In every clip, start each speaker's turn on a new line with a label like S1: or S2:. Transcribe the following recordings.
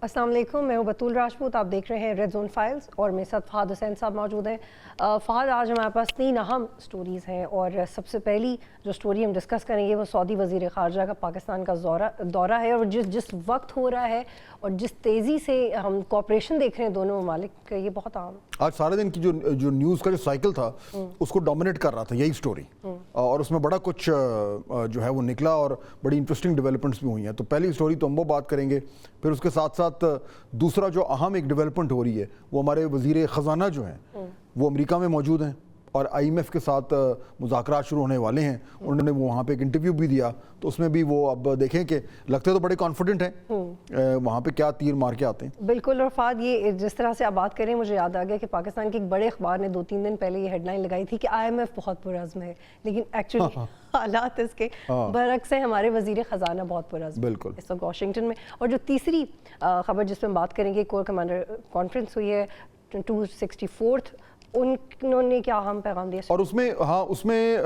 S1: السلام علیکم، میں ہوں بطول راجپوت، آپ دیکھ رہے ہیں ریڈ زون فائلز اور میرے ساتھ فہد حسین صاحب موجود ہیں۔ فہد، آج ہمارے پاس 3 اہم سٹوریز ہیں اور سب سے پہلی جو سٹوری ہم ڈسکس کریں گے وہ سعودی وزیر خارجہ کا پاکستان کا دورہ ہے، اور جس وقت ہو رہا ہے اور جس تیزی سے ہم کوآپریشن دیکھ رہے ہیں دونوں ممالک کا، یہ بہت عام ہے۔
S2: آج سارے دن کی جو نیوز کا جو سائیکل تھا اس کو ڈومینیٹ کر رہا تھا یہی سٹوری، اور اس میں بڑا کچھ جو ہے وہ نکلا اور بڑی انٹرسٹنگ ڈیولپمنٹس بھی ہوئی ہیں۔ تو پہلی سٹوری تو ہم وہ بات کریں گے، پھر اس کے ساتھ ساتھ دوسرا جو اہم ایک ڈیولپمنٹ ہو رہی ہے وہ ہمارے وزیر خزانہ جو ہیں وہ امریکہ میں موجود ہیں اور IMF کے ساتھ مذاکرات شروع ہونے والے ہیں۔ انہوں نے وہاں پہ ایک انٹرویو بھی دیا، تو اس میں بھی وہ اب دیکھیں کہ لگتے تو بڑے کانفیڈنٹ ہیں، وہاں پہ کیا تیر مار کے آتے ہیں۔
S1: بالکل، اور فہد یہ جس طرح سے آپ بات کریں مجھے یاد آ گیا کہ پاکستان کے ایک بڑے اخبار نے 2-3 دن پہلے یہ ہیڈ لائن لگائی تھی کہ IMF بہت پرعزم ہے، لیکن ایکچولی حالات اس کے برعکس ہیں، ہمارے وزیر خزانہ بہت پرعزم
S2: بالکل
S1: اس وقت واشنگٹن میں۔ اور جو تیسری خبر جس پہ ہم بات کریں گے، کور کمانڈر کانفرنس ہوئی ہے 264th، انہوں نے کیا اہم پیغام دیا؟
S2: اور اس میں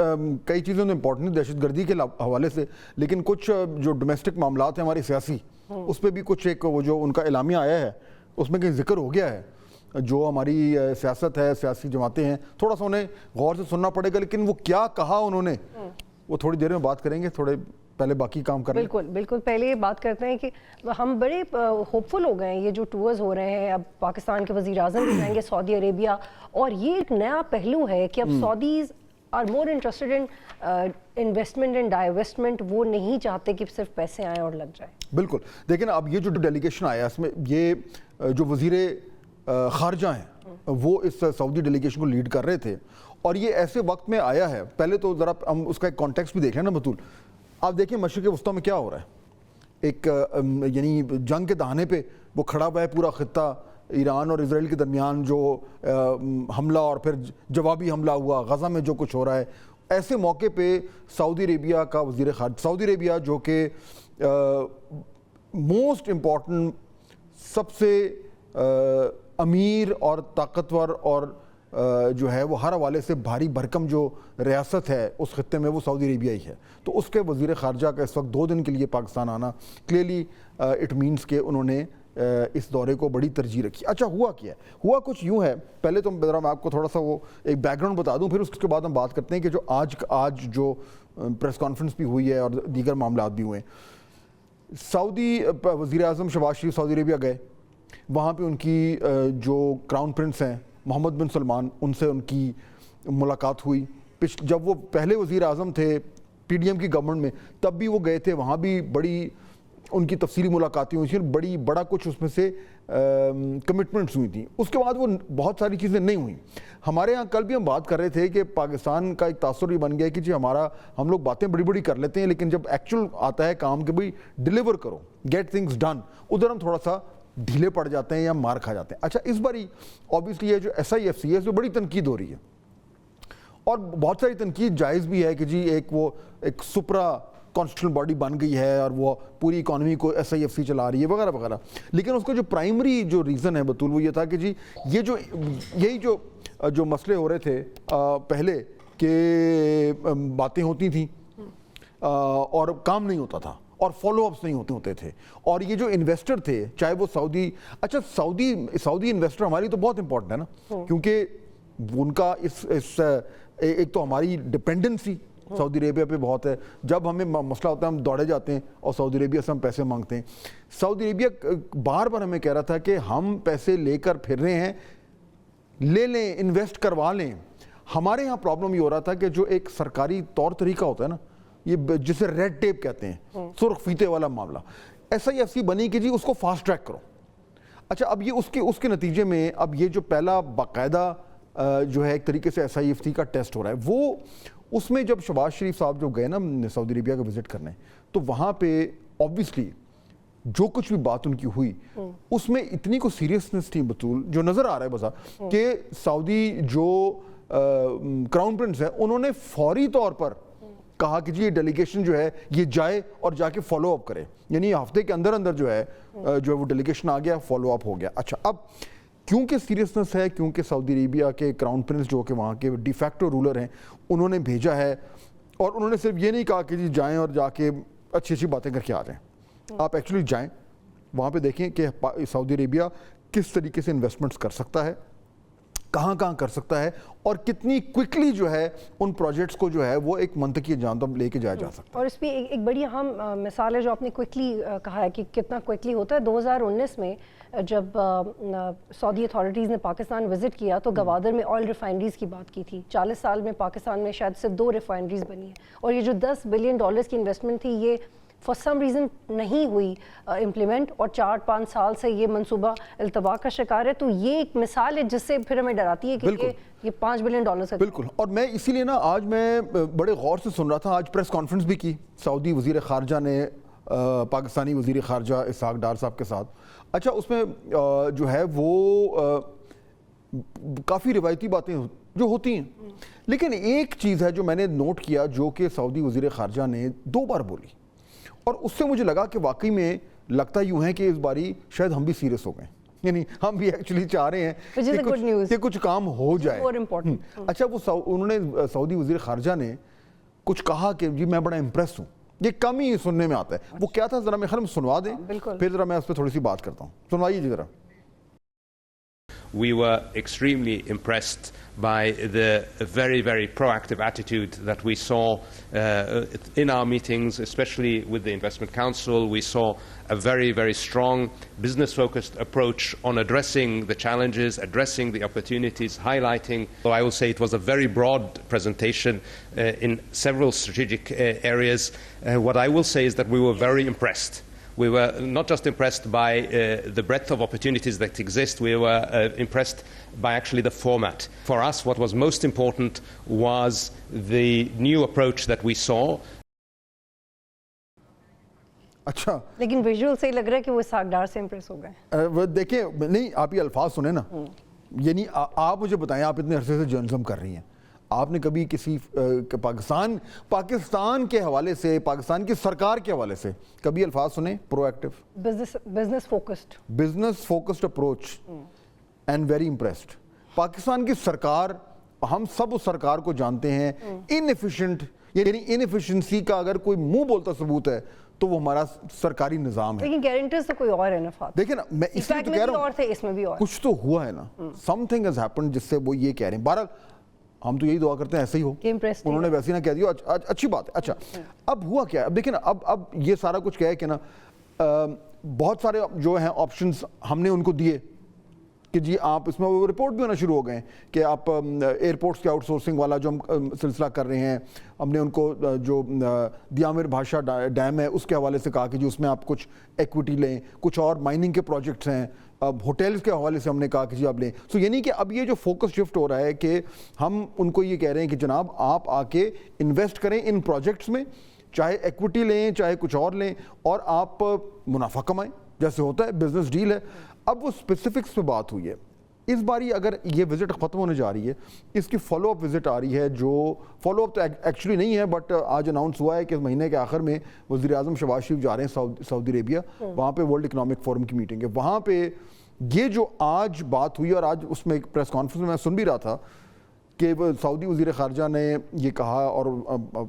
S2: کئی چیزیں امپورٹنٹ دہشت گردی کے حوالے سے، لیکن کچھ جو ڈومیسٹک معاملات ہیں ہماری سیاسی، اس پہ بھی کچھ ایک وہ جو ان کا اعلامیہ آیا ہے اس میں کہیں ذکر ہو گیا ہے۔ جو ہماری سیاست ہے، سیاسی جماعتیں ہیں، تھوڑا سا انہیں غور سے سننا پڑے گا، لیکن وہ کیا کہا انہوں نے وہ تھوڑی دیر میں بات کریں گے، تھوڑے پہلے باقی کام کریں۔
S1: بالکل پہلے یہ بات کرتے ہیں کہ ہم بڑے ہوپ فل ہو گئے ہیں، یہ جو ٹورز ہو رہے ہیں، اب پاکستان کے وزیر اعظم بھی جائیں گے سعودی عربیہ، اور یہ ایک نیا پہلو ہے کہ اب Saudis are more interested in investment and divestment, وہ نہیں چاہتے کہ صرف پیسے آئیں اور لگ جائیں۔
S2: بالکل، دیکھیں اب یہ جو ڈیلیگیشن آیا اس میں یہ جو وزیر خارجہ ہیں وہ اس سعودی ڈیلیگیشن کو لیڈ کر رہے تھے، اور یہ ایسے وقت میں آیا ہے۔ پہلے تو ذرا ہم اس کا ایک کانٹیکسٹ بھی دیکھ لیں نا بطول۔ آپ دیکھیں مشرق وسطیٰ میں کیا ہو رہا ہے، ایک یعنی جنگ کے دہانے پہ وہ کھڑا ہوا ہے پورا خطہ، ایران اور اسرائیل کے درمیان جو حملہ اور پھر جوابی حملہ ہوا، غزہ میں جو کچھ ہو رہا ہے، ایسے موقع پہ سعودی عربیہ کا وزیر خارجہ، سعودی عربیہ جو کہ موسٹ امپورٹنٹ، سب سے امیر اور طاقتور اور جو ہے وہ ہر حوالے سے بھاری بھرکم جو ریاست ہے اس خطے میں وہ سعودی عربیہ ہی ہے، تو اس کے وزیر خارجہ کا اس وقت 2 دن کے لیے پاکستان آنا کلیئرلی اٹ مینس کہ انہوں نے اس دورے کو بڑی ترجیح رکھی۔ اچھا ہوا کیا ہے؟ ہوا کچھ یوں ہے، پہلے تو ذرا میں آپ کو تھوڑا سا وہ ایک بیک گراؤنڈ بتا دوں، پھر اس کے بعد ہم بات کرتے ہیں کہ جو آج جو پریس کانفرنس بھی ہوئی ہے اور دیگر معاملات بھی ہوئے ہیں۔ سعودی وزیر اعظم شہباز شریف سعودی عربیہ گئے، وہاں پہ ان کی جو کراؤن پرنس ہیں محمد بن سلمان، ان سے ان کی ملاقات ہوئی۔ جب وہ پہلے وزیر اعظم تھے PDM کی گورنمنٹ میں تب بھی وہ گئے تھے، وہاں بھی بڑی ان کی تفصیلی ملاقاتیں ہوئی تھیں، بڑا کچھ اس میں سے کمٹمنٹس ہوئی تھیں۔ اس کے بعد وہ بہت ساری چیزیں نہیں ہوئیں۔ ہمارے ہاں کل بھی ہم بات کر رہے تھے کہ پاکستان کا ایک تاثر یہ بن گیا کہ جی ہم لوگ باتیں بڑی کر لیتے ہیں، لیکن جب ایکچوئل آتا ہے کام کہ بھئی ڈیلیور کرو، گیٹ تھنگز ڈن، ادھر ہم تھوڑا سا ڈھیلے پڑ جاتے ہیں یا مار کھا جاتے ہیں۔ اچھا اس باری اوبیسلی یہ جو SIFC ہے اس میں بڑی تنقید ہو رہی ہے، اور بہت ساری تنقید جائز بھی ہے کہ جی ایک سپرا کانسٹیٹیوشنل باڈی بن گئی ہے اور وہ پوری اکانومی کو SIFC چلا رہی ہے وغیرہ وغیرہ، لیکن اس کا جو پرائمری جو ریزن ہے بطول وہ یہ تھا کہ جی یہی جو مسئلے ہو رہے تھے پہلے کہ باتیں ہوتی تھیں اور کام نہیں ہوتا تھا اور فالو اپس نہیں ہوتے تھے، اور یہ جو انویسٹر تھے چاہے وہ سعودی انویسٹر ہماری تو بہت امپورٹنٹ ہے نا، کیونکہ ان کا ایک تو ہماری ڈپینڈنسی سعودی عربیہ پہ بہت ہے، جب ہمیں مسئلہ ہوتا ہے ہم دوڑے جاتے ہیں اور سعودی عربیہ سے ہم پیسے مانگتے ہیں۔ سعودی عربیہ بار بار ہمیں کہہ رہا تھا کہ ہم پیسے لے کر پھر رہے ہیں، لے لیں، انویسٹ کروا لیں۔ ہمارے ہاں پرابلم یہ ہو رہا تھا کہ جو ایک سرکاری طور طریقہ ہوتا ہے نا، یہ جسے ریڈ ٹیپ کہتے ہیں، سرخ فیتے والا معاملہ، SIFC بنی کہ جی اس کو فاسٹ ٹریک کرو۔ اچھا اب یہ اس کے نتیجے میں اب یہ جو پہلا باقاعدہ جو ہے ایک طریقے سے SIFC کا ٹیسٹ ہو رہا ہے، وہ اس میں جب شہباز شریف صاحب جو گئے نا سعودی عربیہ کا وزٹ کرنے، تو وہاں پہ اوبیسلی جو کچھ بھی بات ان کی ہوئی اس میں اتنی کو سیریسنس تھی بطول، جو نظر آ رہا ہے بسا کہ سعودی جو کراؤن پرنس ہے انہوں نے فوری طور پر کہا کہ جی یہ ڈیلیگیشن جو ہے یہ جائے اور جا کے فالو اپ کرے، یعنی ہفتے کے اندر جو ہے وہ ڈیلیگیشن آ گیا، فالو اپ ہو گیا۔ اچھا اب کیونکہ سیریسنس ہے، کیونکہ سعودی عربیہ کے کراؤن پرنس جو کہ وہاں کے ڈی فیکٹو رولر ہیں انہوں نے بھیجا ہے، اور انہوں نے صرف یہ نہیں کہا کہ جی جائیں اور جا کے اچھی باتیں کر کے آ جائیں، آپ ایکچولی جائیں، وہاں پہ دیکھیں کہ سعودی عربیہ کس طریقے سے انویسٹمنٹس کر سکتا ہے, کہاں کہاں کر سکتا ہے, اور کتنی کوئکلی جو ہے ان پروجیکٹس کو جو ہے وہ ایک منطقی انجام تک لے کے جایا جا سکتا ہے.
S1: اور اس پہ ایک بڑی اہم مثال ہے جو آپ نے کوئکلی کہا ہے کہ کتنا کوئکلی ہوتا ہے. 2019 میں جب سعودی اتھارٹیز نے پاکستان وزٹ کیا تو گوادر میں آئل ریفائنریز کی بات کی تھی. 40 سال میں پاکستان میں شاید صرف 2 ریفائنریز بنی ہیں, اور یہ جو $10 بلین کی انویسٹمنٹ تھی یہ فار سم ریزن نہیں ہوئی امپلیمنٹ, اور 4-5 سال سے یہ منصوبہ التباہ کا شکار ہے. تو یہ ایک مثال ہے جس سے پھر ہمیں ڈراتی ہے کہ یہ $5 بلین کا.
S2: بالکل, اور میں اسی لیے نا آج میں بڑے غور سے سن رہا تھا, آج پریس کانفرنس بھی کی سعودی وزیر خارجہ نے پاکستانی وزیر خارجہ اسحاق ڈار صاحب کے ساتھ. اچھا, اس میں جو ہے وہ کافی روایتی باتیں جو ہوتی ہیں, لیکن ایک چیز ہے جو میں نے نوٹ کیا جو کہ سعودی وزیر خارجہ نے 2 بار بولی, اور اس سے مجھے لگا کہ واقعی میں لگتا یوں ہے کہ اس باری شاید ہم بھی سیریس ہو گئے, یعنی ہم بھی ایکچولی چاہ رہے ہیں کہ کچھ کام ہو جائے. اچھا, وہ انہوں نے سعودی وزیر خارجہ نے کچھ کہا کہ جی میں بڑا امپریس ہوں, یہ کم ہی سننے میں آتا ہے. وہ کیا تھا ذرا میں خیال سنوا دیں, پھر ذرا میں اس پہ تھوڑی سی بات کرتا ہوں, سنوائیے جی ذرا.
S3: We were extremely impressed by the very, very proactive attitude that we saw in our meetings, especially with the Investment Council. We saw a very, very strong business-focused approach on addressing the challenges, addressing the opportunities, highlighting. So I will say it was a very broad presentation in several strategic areas. What I will say is that we were very impressed. We were not just impressed by the breadth of opportunities that exist, we were impressed by actually the format. For us, what was most important was the new approach that we saw.
S2: اچھا,
S1: لیکن visual سے لگ رہا ہے کہ وہ اسحاق ڈار سے impress ہو گئے.
S2: وہ دیکھیں, نہیں آپ یہ الفاظ سنیں نا, یعنی آپ مجھے بتائیں, آپ اتنے عرصے سے جرنلزم کر رہی ہیں, آپ نے کبھی کسی پاکستان کے حوالے سے, پاکستان کی سرکار کے حوالے سے کبھی الفاظ سنے proactive, business focused approach and very impressed. Pakistan کی سرکار, ہم سب اس سرکار کو جانتے ہیں انیفیشینٹ, یعنی انیفیشنسی کا اگر کوئی منہ بولتا ثبوت ہے تو وہ ہمارا سرکاری نظام ہے.
S1: لیکن گارنٹرز تو کوئی اور ہے نا فاتح.
S2: دیکھیں نا, میں اس لیے تو کہہ رہا ہوں
S1: اس میں بھی اور
S2: کچھ تو ہوا ہے نا, سم تھنگ ہیز ہیپنڈ جس سے وہ یہ کہہ رہے ہیں. بہرحال ہم تو یہی دعا کرتے ہیں ایسے ہی ہو, انہوں نے ویسے نہ کہہ دیا, اچھی بات ہے. اچھا, اب ہوا کیا ہے, اب دیکھیں نا, اب یہ سارا کچھ کیا ہے کہ نا بہت سارے جو ہیں آپشنز ہم نے ان کو دیے کہ جی آپ اس میں وہ رپورٹ بھی ہونا شروع ہو گئے ہیں کہ آپ ایئرپورٹس کے آؤٹ سورسنگ والا جو ہم سلسلہ کر رہے ہیں, ہم نے ان کو جو دیامر بھاشا ڈیم ہے اس کے حوالے سے کہا کہ جی اس میں آپ کچھ ایکوٹی لیں, کچھ اور مائننگ کے پروجیکٹس ہیں, اب ہوٹلز کے حوالے سے ہم نے کہا کہ جی آپ لیں. سو یعنی کہ اب یہ جو فوکس شفٹ ہو رہا ہے کہ ہم ان کو یہ کہہ رہے ہیں کہ جناب آپ آ کے انویسٹ کریں ان پروجیکٹس میں, چاہے ایکوٹی لیں چاہے کچھ اور لیں, اور آپ منافع کمائیں جیسے ہوتا ہے, بزنس ڈیل ہے. اب وہ اسپیسیفکس پہ بات ہوئی ہے. اس باری اگر یہ وزٹ ختم ہونے جا رہی ہے, اس کی فالو اپ وزٹ آ رہی ہے, جو فالو اپ تو ایکچولی نہیں ہے بٹ آج اناؤنس ہوا ہے کہ اس مہینے کے آخر میں وزیر اعظم شہباز شریف جا رہے ہیں سعودی عربیہ, وہاں پہ ورلڈ اکنامک فورم کی میٹنگ ہے. وہاں پہ یہ جو آج بات ہوئی, اور آج اس میں ایک پریس کانفرنس میں سن بھی رہا تھا کہ سعودی وزیر خارجہ نے یہ کہا اور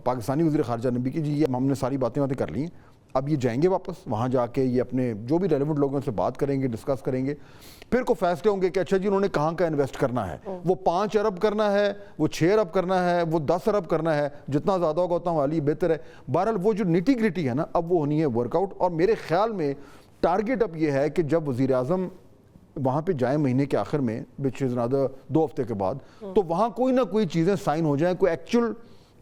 S2: پاکستانی وزیر خارجہ نے بھی کہ جی ہم نے ساری باتیں کر لی ہیں, اب یہ جائیں گے واپس وہاں جا کے یہ اپنے جو بھی ریلیونٹ لوگوں سے بات کریں گے, ڈسکس کریں گے, پھر کو فیصلے ہوں گے کہ اچھا جی انہوں نے کہاں کا انویسٹ کرنا ہے, وہ 5 ارب کرنا ہے, وہ 6 ارب کرنا ہے, وہ 10 ارب کرنا ہے, جتنا زیادہ ہوگا اتنا ہمارے لیے بہتر ہے. بہرحال وہ جو نیٹی گریٹی ہے نا, اب وہ ہونی ہے ورک آؤٹ. اور میرے خیال میں ٹارگیٹ اب یہ ہے کہ جب وزیر اعظم وہاں پہ جائیں مہینے کے آخر میں, وچ از another 2 ہفتے کے بعد, تو وہاں کوئی نہ کوئی چیزیں سائن ہو جائیں, کوئی ایکچوئل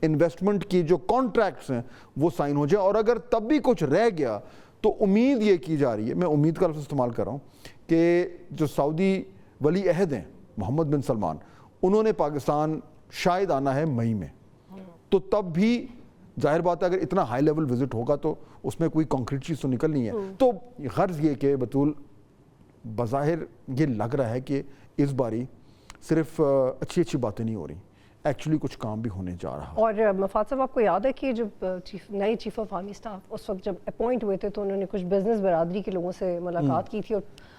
S2: انویسٹمنٹ کی جو کانٹریکٹس ہیں وہ سائن ہو جائیں. اور اگر تب بھی کچھ رہ گیا تو امید یہ کی جا رہی ہے, میں امید کا لفظ استعمال کر رہا ہوں, کہ جو سعودی ولی عہد ہیں محمد بن سلمان, انہوں نے پاکستان شاید آنا ہے مئی میں, تو تب بھی ظاہر بات ہے اگر اتنا ہائی لیول وزٹ ہوگا تو اس میں کوئی کانکریٹ چیز تو نکلنی ہے. تو غرض یہ کہ بطول بظاہر یہ لگ رہا ہے کہ اس باری صرف اچھی باتیں نہیں ہو رہی, ایکچولی کچھ کام بھی ہونے جا رہا.
S1: اور مفاد صاحب, آپ کو یاد ہے کہ جب نئے چیف آف آرمی اسٹاف اس وقت جب اپوائنٹ ہوئے تھے تو انہوں نے کچھ بزنس برادری کے لوگوں سے ملاقات کی تھی,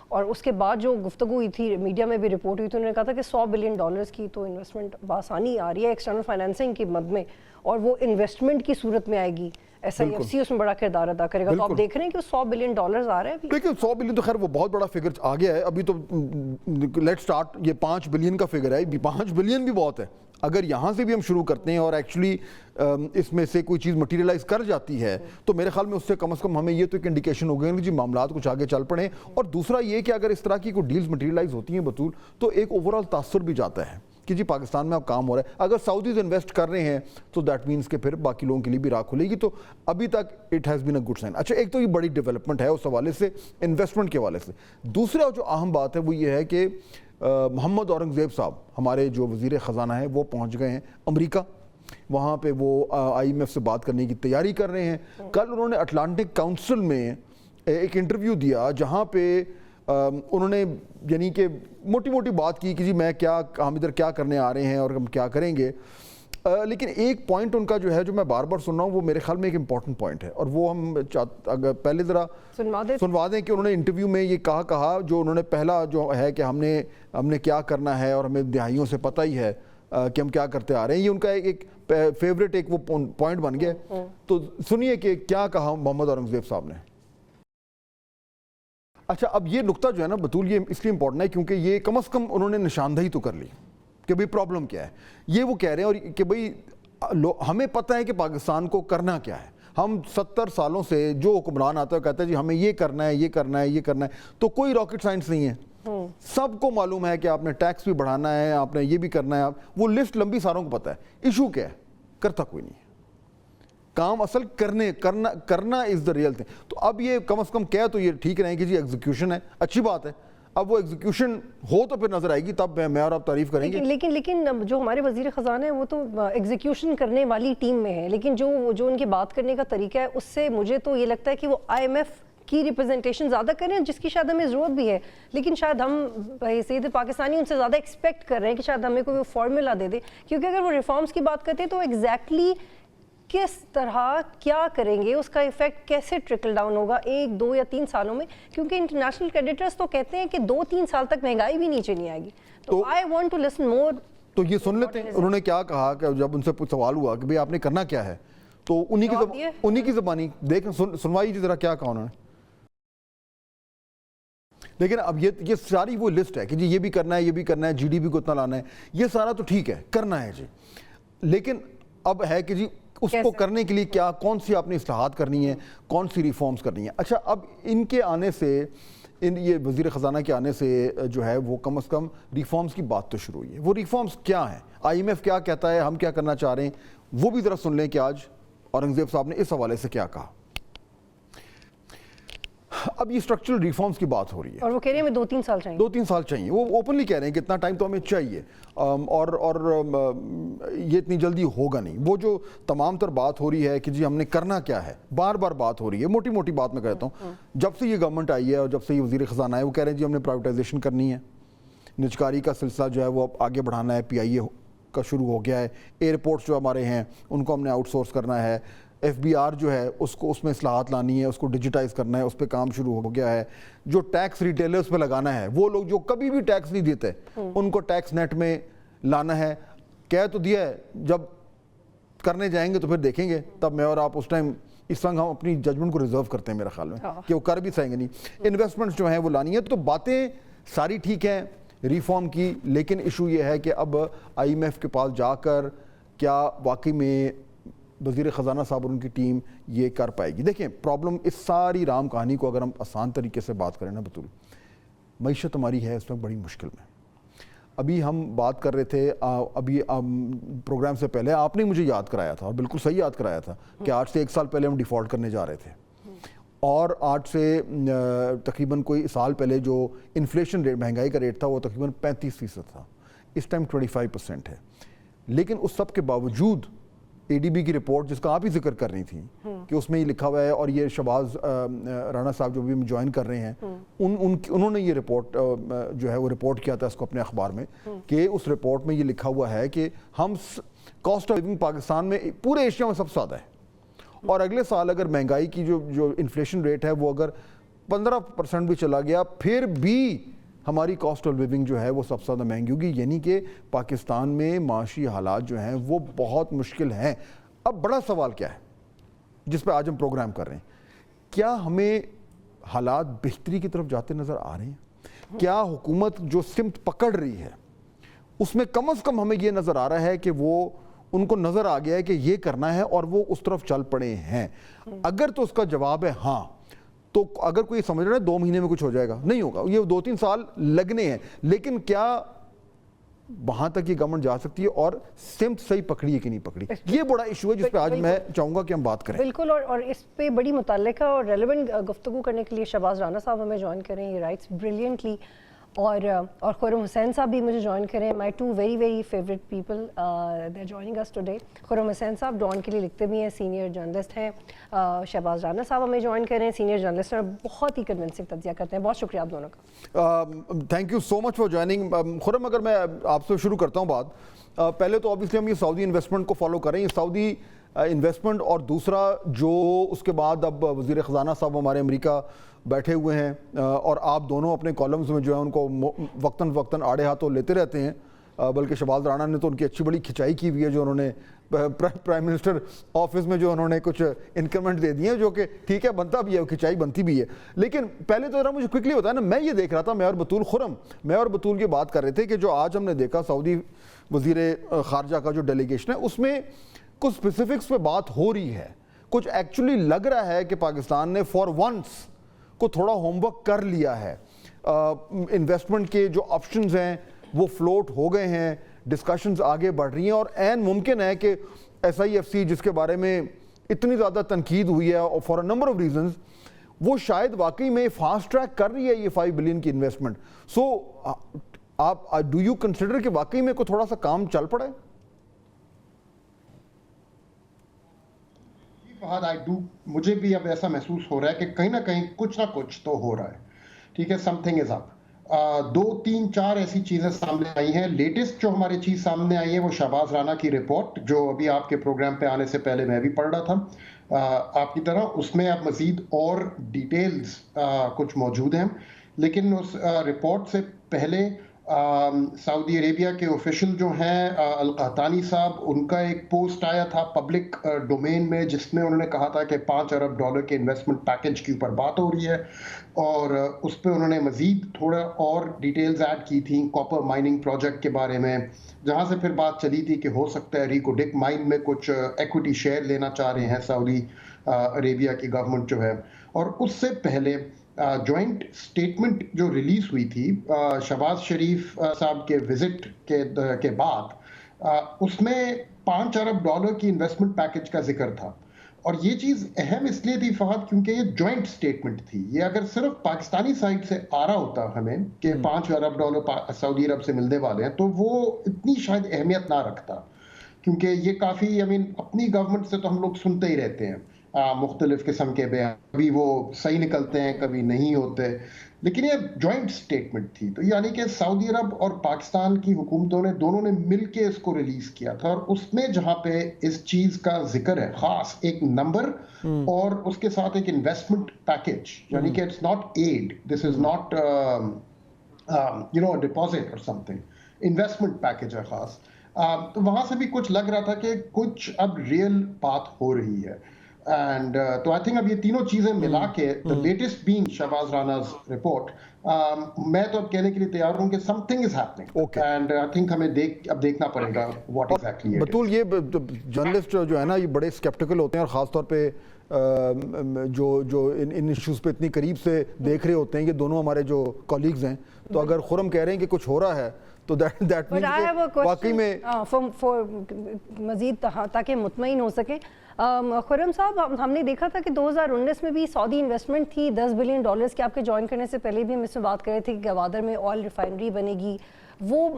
S1: اور اس کے بعد جو گفتگو ہوئی تھی, میڈیا میں بھی رپورٹ ہوئی تھی, انہوں نے کہا تھا کہ $100 بلین کی تو انویسٹمنٹ بآسانی آ رہی ہے ایکسٹرنل فائنینسنگ کی مد میں, اور وہ انویسٹمنٹ کی صورت میں آئے گی, SIFC اس میں بڑا کردار ادا کرے گا. تو آپ دیکھ رہے ہیں کہ $100 بلین آ رہے ہیں.
S2: دیکھیں $100 بلین تو خیر وہ بہت بڑا فگر آ گیا ہے. ابھی تو لیٹ سٹارٹ, یہ 5 بلین کا فگر ہے. 5 بلین بھی بہت ہے. اگر یہاں سے بھی ہم شروع کرتے ہیں اور ایکچولی اس میں سے کوئی چیز مٹیریلائز کر جاتی ہے تو میرے خیال میں اس سے کم از کم ہمیں یہ تو ایک انڈیکیشن ہو گیا کہ جی معاملات کچھ آگے چل پڑے. اور دوسرا یہ کہ اگر اس طرح کی کوئی ڈیلز مٹیریلائز ہوتی ہیں بطول, تو ایک اوورآل تاثر بھی جاتا ہے کہ جی پاکستان میں اب کام ہو رہا ہے. اگر سعودیز انویسٹ کر رہے ہیں تو دیٹ مینس کہ پھر باقی لوگوں کے لیے بھی راہ کھلے گی. تو ابھی تک it has been a good sign. اچھا, ایک تو یہ بڑی ڈیولپمنٹ ہے اس حوالے سے, انویسٹمنٹ کے حوالے سے. دوسرا جو اہم بات ہے وہ یہ ہے کہ محمد اورنگزیب صاحب ہمارے جو وزیر خزانہ ہیں وہ پہنچ گئے ہیں امریکہ. وہاں پہ وہ IMF سے بات کرنے کی تیاری کر رہے ہیں. کل انہوں نے اٹلانٹک کاؤنسل میں ایک انٹرویو دیا جہاں پہ انہوں نے یعنی کہ موٹی موٹی بات کی کہ جی ہم ادھر کیا کرنے آ رہے ہیں اور ہم کیا کریں گے. لیکن ایک پوائنٹ ان کا جو ہے جو میں بار بار سن رہا ہوں وہ میرے خیال میں ایک امپورٹنٹ پوائنٹ ہے, اور وہ ہم اگر پہلے ذرا سنوا دیں کہ انہوں نے انٹرویو میں یہ کہا جو انہوں نے پہلا جو ہے کہ ہم نے کیا کرنا ہے اور ہمیں دہائیوں سے پتہ ہی ہے کہ ہم کیا کرتے آ رہے ہیں. یہ ان کا ایک فیوریٹ ایک وہ پوائنٹ بن گیا. تو سنیے کہ کیا کہا محمد اورنگزیب صاحب نے. اچھا, اب یہ نقطہ جو ہے نا بطول, یہ اس لیے امپورٹنٹ ہے کیونکہ یہ کم از کم انہوں نے نشاندہی تو کر لی کہ بھئی پرابلم کیا ہے. یہ وہ کہہ رہے ہیں اور کہ بھئی ہمیں پتہ ہے کہ پاکستان کو کرنا کیا ہے. ہم 70 سالوں سے جو حکمران آتا ہے کہتا ہے جی ہمیں یہ کرنا ہے, یہ کرنا ہے, یہ کرنا ہے. تو کوئی راکٹ سائنس نہیں ہے. سب کو معلوم ہے کہ آپ نے ٹیکس بھی بڑھانا ہے, آپ نے یہ بھی کرنا ہے. وہ لسٹ لمبی ساروں کو پتہ ہے. ایشو کیا ہے, کرتا کوئی نہیں ہے. کام اصل کرنا از دا ریئل تھنگ. تو اب یہ کم از کم کہہ تو یہ ٹھیک رہے کہ جی ایگزیکیوشن ہے, اچھی بات ہے. اب وہ ایگزیکیوشن ہو تو پھر نظر آئے گی, تب میں اور آپ تعریف کریں گے.
S1: لیکن جو ہمارے وزیر خزانہ ہیں وہ تو ایگزیکیوشن کرنے والی ٹیم میں ہے, لیکن جو ان کے بات کرنے کا طریقہ ہے اس سے مجھے تو یہ لگتا ہے کہ وہ IMF کی ریپرزنٹیشن زیادہ کر رہے ہیں, جس کی شاید ہمیں ضرورت بھی ہے. لیکن شاید ہم حیثیت پاکستانی ان سے زیادہ ایکسپیکٹ کر رہے ہیں کہ شاید ہمیں کوئی فارمولا دے دے, کیونکہ اگر وہ ریفارمز کی بات کرتے ہیں تو ایگزیکٹلی کس طرح کیا کریں گے, اس کا ایفیکٹ کیسے ٹرکل ڈاؤن ہوگا 1, 2 یا 3 سالوں میں. کیونکہ انٹرنیشنل کریڈیٹرز تو کہتے ہیں کہ 2-3 سال تک مہنگائی بھی نیچے نہیں آئے گی. تو آئی وانٹ ٹو لسن مور.
S2: تو یہ سن لیتے ہیں انہوں نے کیا کہا کہ جب ان سے سوال ہوا کہ بھئی آپ نے کرنا کیا ہے, تو انہی کی زبانی دیکھیں سنوائی ذرا کیا کہا انہوں نے. لیکن اب یہ ساری وہ لسٹ ہے کہ جی یہ بھی کرنا ہے, یہ بھی کرنا ہے, GDP کو اتنا لانا ہے, یہ سارا تو ٹھیک ہے, کرنا ہے جی. لیکن اب ہے کہ جی اس کو کرنے کے لیے کون سی آپ نے اصلاحات کرنی ہے, کون سی ریفارمز کرنی ہے. اچھا, اب ان کے آنے سے یہ وزیر خزانہ کے آنے سے جو ہے وہ کم از کم ریفارمز کی بات تو شروع ہوئی ہے. وہ ریفارمز کیا ہیں, IMF کیا کہتا ہے, ہم کیا کرنا چاہ رہے ہیں, وہ بھی ذرا سن لیں کہ آج اورنگزیب صاحب نے اس حوالے سے کیا کہا. اب یہ سٹرکچرل ریفارمز کی بات ہو رہی ہے
S1: اور وہ کہہ رہے ہیں ہمیں 2-3 سال چاہیے.
S2: 2-3 سال چاہیے. وہ اوپنلی کہہ رہے ہیں کہ اتنا ٹائم تو ہمیں چاہیے, اور یہ اتنی جلدی ہوگا نہیں. وہ جو تمام تر بات ہو رہی ہے کہ جی ہم نے کرنا کیا ہے, بار بار بات ہو رہی ہے, موٹی موٹی بات میں کہتا ہوں. جب سے یہ گورنمنٹ آئی ہے اور جب سے یہ وزیر خزانہ ہے, وہ کہہ رہے ہیں جی ہم نے پرائیویٹائزیشن کرنی ہے, نجکاری کا سلسلہ جو ہے وہ آگے بڑھانا ہے, PIA کا شروع ہو گیا ہے, ایئرپورٹس جو ہمارے ہیں ان کو ہم نے آؤٹ سورس کرنا ہے, FBR جو ہے اس میں اصلاحات لانی ہے, اس کو ڈیجیٹائز کرنا ہے, اس پہ کام شروع ہو گیا ہے. جو ٹیکس ریٹیلرز پہ لگانا ہے, وہ لوگ جو کبھی بھی ٹیکس نہیں دیتے ان کو ٹیکس نیٹ میں لانا ہے. کہہ تو دیا ہے, جب کرنے جائیں گے تو پھر دیکھیں گے, تب میں اور آپ اس ٹائم اس وقت ہم اپنی ججمنٹ کو ریزرو کرتے ہیں میرے خیال میں کہ وہ کر بھی سکیں گے نہیں. انویسٹمنٹس جو ہیں وہ لانی ہے. تو باتیں ساری ٹھیک ہیں ریفارم کی, لیکن ایشو یہ ہے کہ اب IMF کے پاس جا کر کیا واقعی میں وزیر خزانہ صاحب اور ان کی ٹیم یہ کر پائے گی. دیکھیں پرابلم اس ساری رام کہانی کو اگر ہم آسان طریقے سے بات کریں نا بطول, معیشت ہماری ہے اس وقت بڑی مشکل میں. ابھی ہم بات کر رہے تھے, ابھی پروگرام سے پہلے آپ نے مجھے یاد کرایا تھا, اور بالکل صحیح یاد کرایا تھا, کہ آج سے 1 سال پہلے ہم ڈیفالٹ کرنے جا رہے تھے, اور آج سے تقریباً کوئی سال پہلے جو انفلیشن ریٹ, مہنگائی کا ریٹ تھا, وہ تقریباً 35% تھا. اس ٹائم 25% ہے. لیکن اس سب کے باوجود ADB کی رپورٹ, جس کا آپ ہی ذکر کر رہی تھی, کہ اس میں یہ لکھا ہوا ہے, اور یہ شہباز رانا صاحب جو بھی جوائن کر رہے ہیں, انہوں نے یہ رپورٹ جو ہے وہ رپورٹ کیا تھا اس کو اپنے اخبار میں, کہ اس رپورٹ میں یہ لکھا ہوا ہے کہ ہم کاسٹ آف لیونگ پاکستان میں پورے ایشیا میں سب سے زیادہ ہے, اور اگلے سال اگر مہنگائی کی جو انفلیشن ریٹ ہے وہ اگر 15% بھی چلا گیا, پھر بھی ہماری کاسٹ آف لیونگ جو ہے وہ سب سے زیادہ مہنگی ہوگی. یعنی کہ پاکستان میں معاشی حالات جو ہیں وہ بہت مشکل ہیں. اب بڑا سوال کیا ہے, جس پہ آج ہم پروگرام کر رہے ہیں، کیا ہمیں حالات بہتری کی طرف جاتے نظر آ رہے ہیں؟ کیا حکومت جو سمت پکڑ رہی ہے اس میں کم از کم ہمیں یہ نظر آ رہا ہے کہ وہ ان کو نظر آ گیا ہے کہ یہ کرنا ہے اور وہ اس طرف چل پڑے ہیں؟ اگر تو اس کا جواب ہے ہاں، تو اگر کوئی سمجھ رہا ہے 2 مہینے میں کچھ ہو جائے گا، نہیں ہوگا، یہ 2-3 سال لگنے ہیں، لیکن کیا وہاں تک یہ گورنمنٹ جا سکتی ہے اور سمت صحیح پکڑی ہے کہ نہیں پکڑی؟ یہ بڑا ایشو ہے جس پہ آج میں چاہوں گا کہ ہم بات کریں.
S1: بالکل، اور اس پہ بڑی متعلقہ اور ریلیونٹ گفتگو کرنے کے لیے شہباز رانا صاحب ہمیں جوائن کریں، یہ رائٹس بریلینٹلی، اور خرم حسین صاحب بھی مجھے جوائن کریں. My 2 very very favourite people they are joining us today. Khurram Hussain صاحب ڈان کے لیے لکھتے بھی ہیں، سینئر جرنلسٹ ہیں. شہباز رانا صاحب ہمیں جوائن کریں، سینئر جرنلسٹ ہیں، بہت ہی کنونسنگ تجزیہ کرتے ہیں. بہت شکریہ آپ دونوں کا.
S2: Thank you so much for joining. Khurram, اگر میں آپ سے شروع کرتا ہوں بات، پہلے تو آبویسلی ہم یہ سعودی انویسٹمنٹ کو فالو کریں، یہ سعودی انویسٹمنٹ، اور دوسرا جو اس کے بعد اب وزیر خزانہ صاحب ہمارے امریکہ بیٹھے ہوئے ہیں، اور آپ دونوں اپنے کالمز میں جو ہے ان کو وقتاً فوقتاً آڑے ہاتھوں لیتے رہتے ہیں، بلکہ شہباز رانا نے تو ان کی اچھی بڑی کھچائی کی ہوئی ہے، جو انہوں نے پرائم منسٹر آفس میں جو انہوں نے کچھ انکریمنٹ دے دیے ہیں، جو کہ ٹھیک ہے، بنتا بھی ہے، کھچائی بنتی بھی ہے. لیکن پہلے تو ذرا مجھے کوئکلی بتایا نا، میں یہ دیکھ رہا تھا، میں اور بطول خرم، میں اور بطول یہ بات کر رہے تھے کہ جو آج ہم نے دیکھا سعودی وزیر خارجہ کا جو ڈیلیگیشن ہے، اس میں کچھ اسپیسیفکس پہ بات ہو رہی ہے، کچھ ایکچولی لگ رہا ہے کہ پاکستان نے فار ونس کو تھوڑا ہوم ورک کر لیا ہے. انویسٹمنٹ کے جو آپشنز ہیں وہ فلوٹ ہو گئے ہیں، ڈسکشنز آگے بڑھ رہی ہیں، اور عین ممکن ہے کہ SIFC جس کے بارے میں اتنی زیادہ تنقید ہوئی ہے اور for a number of reasons, وہ شاید واقعی میں فاسٹ ٹریک کر رہی ہے یہ 5 بلین کی انویسٹمنٹ. سو آپ ڈو یو کنسیڈر کہ واقعی میں کوئی تھوڑا سا کام چل پڑا ہے؟
S4: مجھے بھی اب ایسا محسوس ہو رہا ہے کہ کہیں نہ کہیں کچھ نہ کچھ تو ہو رہا ہے. ٹھیک ہے، سم تھنگ از اپ. 2 3 4 ایسی چیزیں سامنے آئی ہیں. لیٹسٹ جو ہماری چیز سامنے آئی ہے وہ شہباز رانا کی رپورٹ، جو ابھی آپ کے پروگرام پہ آنے سے پہلے میں بھی پڑھ رہا تھا آپ کی طرح. اس میں اب مزید اور ڈیٹیلز کچھ موجود ہیں، لیکن اس رپورٹ سے پہلے سعودی عربیہ کے آفیشل جو ہیں القحطانی صاحب، ان کا ایک پوسٹ آیا تھا پبلک ڈومین میں، جس میں انہوں نے کہا تھا کہ $5 ارب کے انویسٹمنٹ پیکج کے اوپر بات ہو رہی ہے، اور اس پہ انہوں نے مزید تھوڑا اور ڈیٹیلز ایڈ کی تھیں کاپر مائننگ پروجیکٹ کے بارے میں، جہاں سے پھر بات چلی تھی کہ ہو سکتا ہے ریکو ڈک مائن میں کچھ ایکوٹی شیئر لینا چاہ رہے ہیں سعودی عربیہ کی گورنمنٹ جو ہے. اور اس سے پہلے جوائنٹ سٹیٹمنٹ جو ریلیز ہوئی تھی شہباز شریف صاحب کے وزٹ کے بعد، اس میں $5 ارب کی انویسٹمنٹ پیکج کا ذکر تھا. اور یہ چیز اہم اس لیے تھی فہد کیونکہ یہ جوائنٹ سٹیٹمنٹ تھی. یہ اگر صرف پاکستانی سائڈ سے آ رہا ہوتا ہمیں کہ $5 ارب سعودی عرب سے ملنے والے ہیں، تو وہ اتنی شاید اہمیت نہ رکھتا، کیونکہ یہ کافی اپنی گورنمنٹ سے تو ہم لوگ سنتے ہی رہتے ہیں مختلف قسم کے بیان، کبھی وہ صحیح نکلتے ہیں کبھی نہیں ہوتے، لیکن یہ جوائنٹ سٹیٹمنٹ تھی. تو یعنی کہ سعودی عرب اور پاکستان کی حکومتوں نے دونوں نے مل کے اس کو ریلیز کیا تھا، اور اس میں جہاں پہ اس چیز کا ذکر ہے، خاص ایک نمبر اور اس کے ساتھ ایک انویسٹمنٹ پیکج، یعنی کہ it's not aid, this is not deposit اور سم تھنگ، انویسٹمنٹ پیکج ہے خاص. تو وہاں سے بھی کچھ لگ رہا تھا کہ کچھ اب ریئل بات ہو رہی ہے. اینڈ تو آئی تھنک اب یہ تینوں چیزیں ملا کے the latest being Shahbaz رانا's report، میں تو اب کہنے کے لیے تیار ہوں کہ something is happening and I think ہمیں اب دیکھنا پڑے گا what exactly it is.
S2: بطول، یہ جرنلسٹ جو ہے نا یہ بڑے اسکیپٹیکل ہوتے ہیں، اور خاص طور پہ جو ان ایشوز پہ اتنی قریب سے دیکھ رہے ہوتے ہیں، یہ دونوں ہمارے جو کولیگز ہیں، تو اگر خرم کہہ رہے ہیں کہ کچھ ہو رہا ہے تو دیٹ مینس واقعی میں
S1: مزید تاکہ مطمئن ہو سکے. خرم صاحب، ہم نے دیکھا تھا کہ 2019 میں بھی سعودی انویسٹمنٹ تھی $10 بلین کی. آپ کے جوائن کرنے سے پہلے بھی ہم اس میں بات کر رہے تھے کہ گوادر میں آئل ریفائنری بنے گی. وہ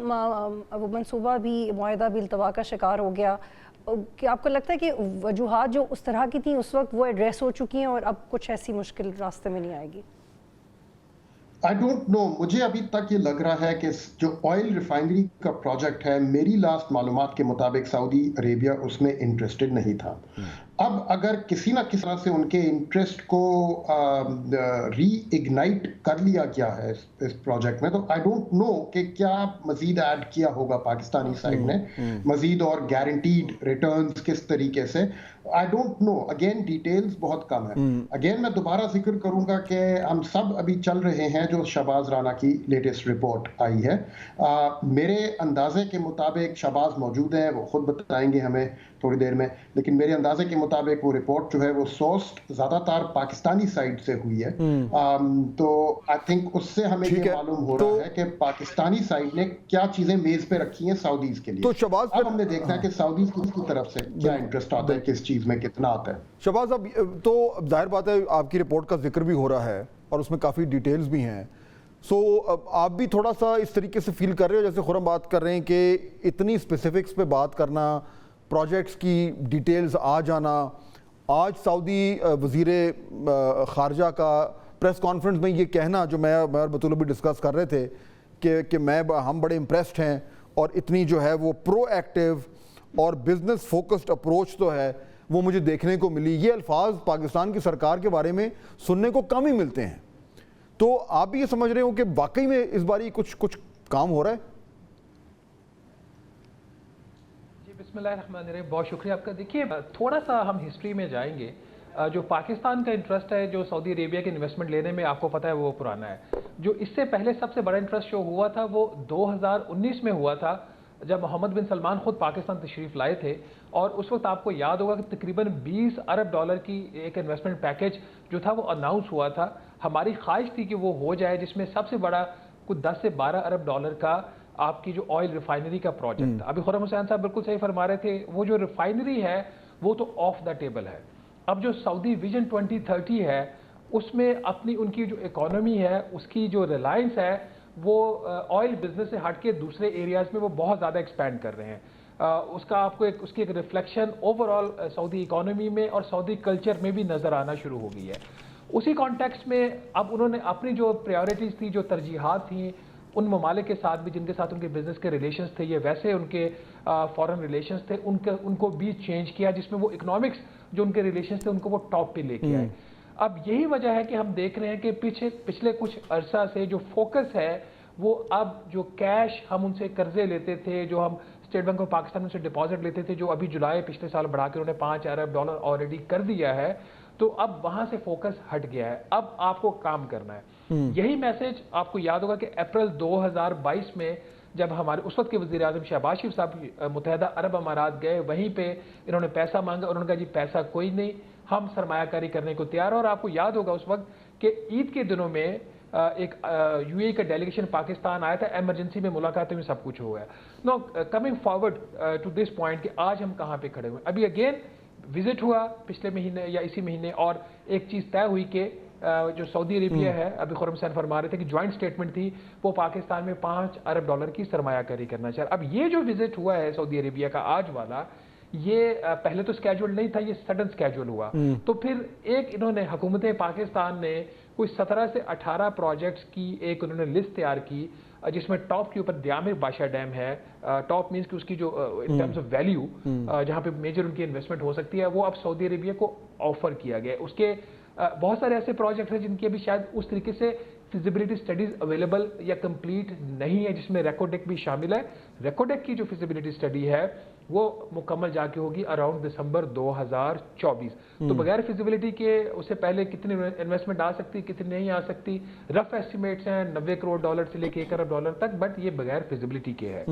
S1: منصوبہ بھی، معاہدہ بھی التوا کا شکار ہو گیا. کہ آپ کو لگتا ہے کہ وجوہات جو اس طرح کی تھیں اس وقت وہ ایڈریس ہو چکی ہیں اور اب کچھ ایسی مشکل راستے میں نہیں آئے گی؟
S4: I don't know، مجھے ابھی تک یہ لگ رہا ہے کہ جو آئل ریفائنری کا پروجیکٹ ہے، میری لاسٹ معلومات کے مطابق سعودی عربیہ اس میں انٹرسٹڈ نہیں تھا. اب اگر کسی نہ کسی طرح سے ان کے انٹرسٹ کو ری اگنائٹ کر لیا گیا ہے اس پروجیکٹ میں، تو آئی ڈونٹ نو کہ کیا مزید ایڈ کیا ہوگا پاکستانی سائڈ نے، مزید اور گارنٹیڈ ریٹرنز کس طریقے سے، I don't know. Again details بہت کم ہے. اگین میں دوبارہ ذکر کروں گا کہ ہم سب ابھی چل رہے ہیں جو شہباز رانا کی لیٹسٹ رپورٹ آئی ہے. میرے اندازے کے مطابق شہباز موجود ہیں، وہ خود بتائیں گے ہمیں تھوڑی دیر میں، لیکن میرے اندازے کے مطابق وہ رپورٹ جو ہے وہ سورسڈ زیادہ تر پاکستانی سائڈ سے ہوئی ہے. تو آئی تھنک اس سے ہمیں یہ معلوم ہو رہا ہے کہ پاکستانی سائڈ نے کیا چیزیں میز پہ رکھی ہیں سعودیز کے لیے. اب ہم نے دیکھنا ہے کہ سعودیز کی طرف سے کیا انٹرسٹ آتا ہے، کس چیز میں کتنا آتا ہے.
S2: شہباز اب تو ظاہر بات ہے آپ کی رپورٹ کا ذکر بھی ہو رہا ہے اور اس میں کافی ڈیٹیلز بھی ہیں، سو آپ بھی تھوڑا سا اس طریقے سے فیل کر رہے ہو جیسے خرم بات کر رہے ہیں کہ اتنی اسپیسیفکس پہ بات کرنا، پروجیکٹس کی ڈیٹیلز آ جانا. آج سعودی وزیر خارجہ کا پریس کانفرنس میں یہ کہنا جو میں اور بطول بھی ڈسکس کر رہے تھے کہ ہم بڑے امپریسڈ ہیں اور اتنی جو ہے وہ پرو ایکٹیو اور بزنس فوکسڈ اپروچ تو ہے وہ مجھے دیکھنے کو ملی. یہ الفاظ پاکستان کی سرکار کے بارے میں سننے کو کم ہی ملتے ہیں. تو آپ بھی یہ سمجھ رہے ہو کہ واقعی میں اس باری کچھ کام ہو رہا ہے؟
S5: جی بسم اللہ الرحمن الرحیم، بہت شکریہ آپ کا. دیکھیے تھوڑا سا ہم ہسٹری میں جائیں گے. جو پاکستان کا انٹرسٹ ہے جو سعودی عربیہ کے انویسٹمنٹ لینے میں، آپ کو پتہ ہے وہ پرانا ہے. جو اس سے پہلے سب سے بڑا انٹرسٹ جو ہوا تھا وہ 2019 میں ہوا تھا جب محمد بن سلمان خود پاکستان تشریف لائے تھے، اور اس وقت آپ کو یاد ہوگا کہ تقریباً 20 ارب ڈالر کی ایک انویسٹمنٹ پیکیج جو تھا وہ اناؤنس ہوا تھا. ہماری خواہش تھی کہ وہ ہو جائے، جس میں سب سے بڑا کچھ 10 سے 12 ارب ڈالر کا آپ کی جو آئل ریفائنری کا پروجیکٹ تھا. ابھی خرم حسین صاحب بالکل صحیح فرما رہے تھے، وہ جو ریفائنری ہے وہ تو آف دا ٹیبل ہے. اب جو سعودی ویژن 2030 ہے اس میں اپنی ان کی جو اکانومی ہے، اس کی جو ریلائنس ہے وہ آئل بزنس سے ہٹ کے دوسرے ایریاز میں وہ بہت زیادہ ایکسپینڈ کر رہے ہیں. اس کا آپ کو اس کی ایک ریفلیکشن اوور آل سعودی اکانومی میں اور سعودی کلچر میں بھی نظر آنا شروع ہو گئی ہے. اسی کانٹیکسٹ میں اب انہوں نے اپنی جو پریورٹیز تھی، جو ترجیحات تھیں ان ممالک کے ساتھ بھی جن کے ساتھ ان کے بزنس کے ریلیشنز تھے، یہ ویسے ان کے فارن ریلیشنز تھے، ان کو بھی چینج کیا، جس میں وہ اکنامکس جو ان کے ریلیشنز تھے ان کو وہ ٹاپ پہ لے کے آئے. اب یہی وجہ ہے کہ ہم دیکھ رہے ہیں کہ پچھلے کچھ عرصہ سے جو فوکس ہے وہ اب جو کیش ہم ان سے قرضے لیتے تھے، جو ہم اسٹیٹ بینک آف پاکستان سے ڈپازٹ لیتے تھے، جو ابھی جولائی پچھلے سال بڑھا کے انہوں نے 5 ارب ڈالر آلریڈی کر دیا ہے، تو اب وہاں سے فوکس ہٹ گیا ہے. اب آپ کو کام کرنا ہے. یہی میسج آپ کو یاد ہوگا کہ اپریل 2022 میں جب ہمارے اس وقت کے وزیر اعظم شہباز شریف صاحب متحدہ عرب امارات گئے، وہیں پہ انہوں نے پیسہ مانگا، انہوں نے کہا جی پیسہ کوئی نہیں، ہم سرمایہ کاری کرنے کو تیار ہیں. اور آپ کو یاد ہوگا اس وقت کہ عید کے دنوں میں ایک یو اے کا ڈیلیگیشن پاکستان آیا تھا، ایمرجنسی میں ملاقاتیں میں سب کچھ ہوا ہے. No coming forward to this point کہ آج ہم کہاں پہ کھڑے ہوئے. ابھی اگین وزٹ ہوا پچھلے مہینے یا اسی مہینے، اور ایک چیز طے ہوئی کہ جو سعودی عربیہ ہے، ابھی خرم حسین فرما رہے تھے کہ جوائنٹ سٹیٹمنٹ تھی، وہ پاکستان میں 5 ارب ڈالر کی سرمایہ کاری کرنا چاہ رہا. اب یہ جو وزٹ ہوا ہے سعودی عربیہ کا آج والا، یہ پہلے تو سکیجول نہیں تھا، یہ سڈن سکیجول ہوا. تو پھر ایک انہوں نے حکومت پاکستان نے کوئی 17 سے 18 پروجیکٹس کی ایک انہوں نے لسٹ تیار کی، جس میں ٹاپ کے اوپر دیامر بادشاہ ڈیم ہے. ٹاپ مینس کہ اس کی جو ان ٹرمز آف ویلیو جہاں پہ میجر ان کی انویسٹمنٹ ہو سکتی ہے، وہ اب سعودی عربیہ کو آفر کیا گیا. اس کے بہت سارے ایسے پروجیکٹس ہیں جن کی ابھی شاید اس طریقے سے فیزیبلٹی سٹڈیز اویلیبل یا کمپلیٹ نہیں ہے، جس میں ریکوڈیک بھی شامل ہے. ریکوڈیک کی جو فیزیبلٹی سٹڈی ہے وہ مکمل جا کے ہوگی اراؤنڈ دسمبر 2024. تو بغیر فیزیبلٹی کے اس سے پہلے کتنی انویسٹمنٹ آ سکتی، کتنی نہیں آ سکتی، رف ایسٹیمیٹس ہیں 90 کروڑ ڈالر سے لے کے 1 ارب ڈالر تک، بٹ یہ بغیر فیزیبلٹی کے ہے.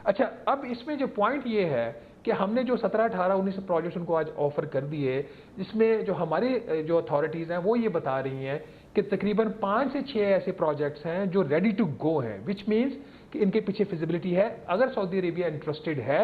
S5: اچھا اب اس میں جو پوائنٹ یہ ہے کہ ہم نے جو 17 18 19 پروجیکٹس ان کو آج آفر کر دیے، جس میں جو ہماری جو اتھارٹیز ہیں وہ یہ بتا رہی ہیں کہ تقریباً 5 سے 6 ایسے پروجیکٹس ہیں جو ریڈی ٹو گو ہیں، وچ مینس کہ ان کے پیچھے فیزیبلٹی ہے. اگر سعودی عربیہ انٹرسٹڈ ہے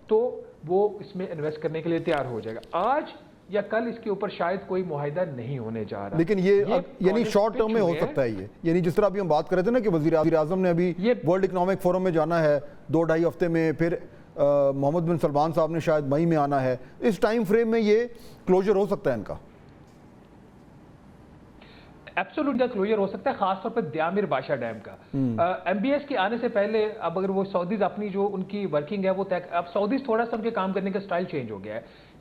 S5: تو وہ اس میں انویسٹ کرنے کے لیے تیار ہو جائے گا. آج یا کل اس کے اوپر شاید کوئی معاہدہ نہیں ہونے جا رہا،
S2: لیکن یہ یعنی شارٹ ٹرم میں ہو سکتا ہے. یہ یعنی جس طرح ابھی ہم بات کر رہے تھے نا کہ وزیر اعظم نے ابھی ورلڈ اکنامک فورم میں جانا ہے 2-2.5 ہفتے میں، پھر محمد بن سلمان صاحب نے شاید مئی میں آنا ہے، اس ٹائم فریم میں یہ کلوجر ہو سکتا ہے ان کا.
S5: ایبسولوٹ کلوجر ہو سکتا ہے، خاص طور پر دیامر بادشاہ ڈیم کا. ایم بی ایس کے آنے سے پہلے اب اگر وہ سعودیز اپنی جو ان کی ورکنگ ہے وہ اب سعودیز تھوڑا سا ان کے کام کرنے کا سٹائل چینج ہو گیا ہے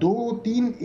S4: 2-3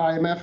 S4: IMF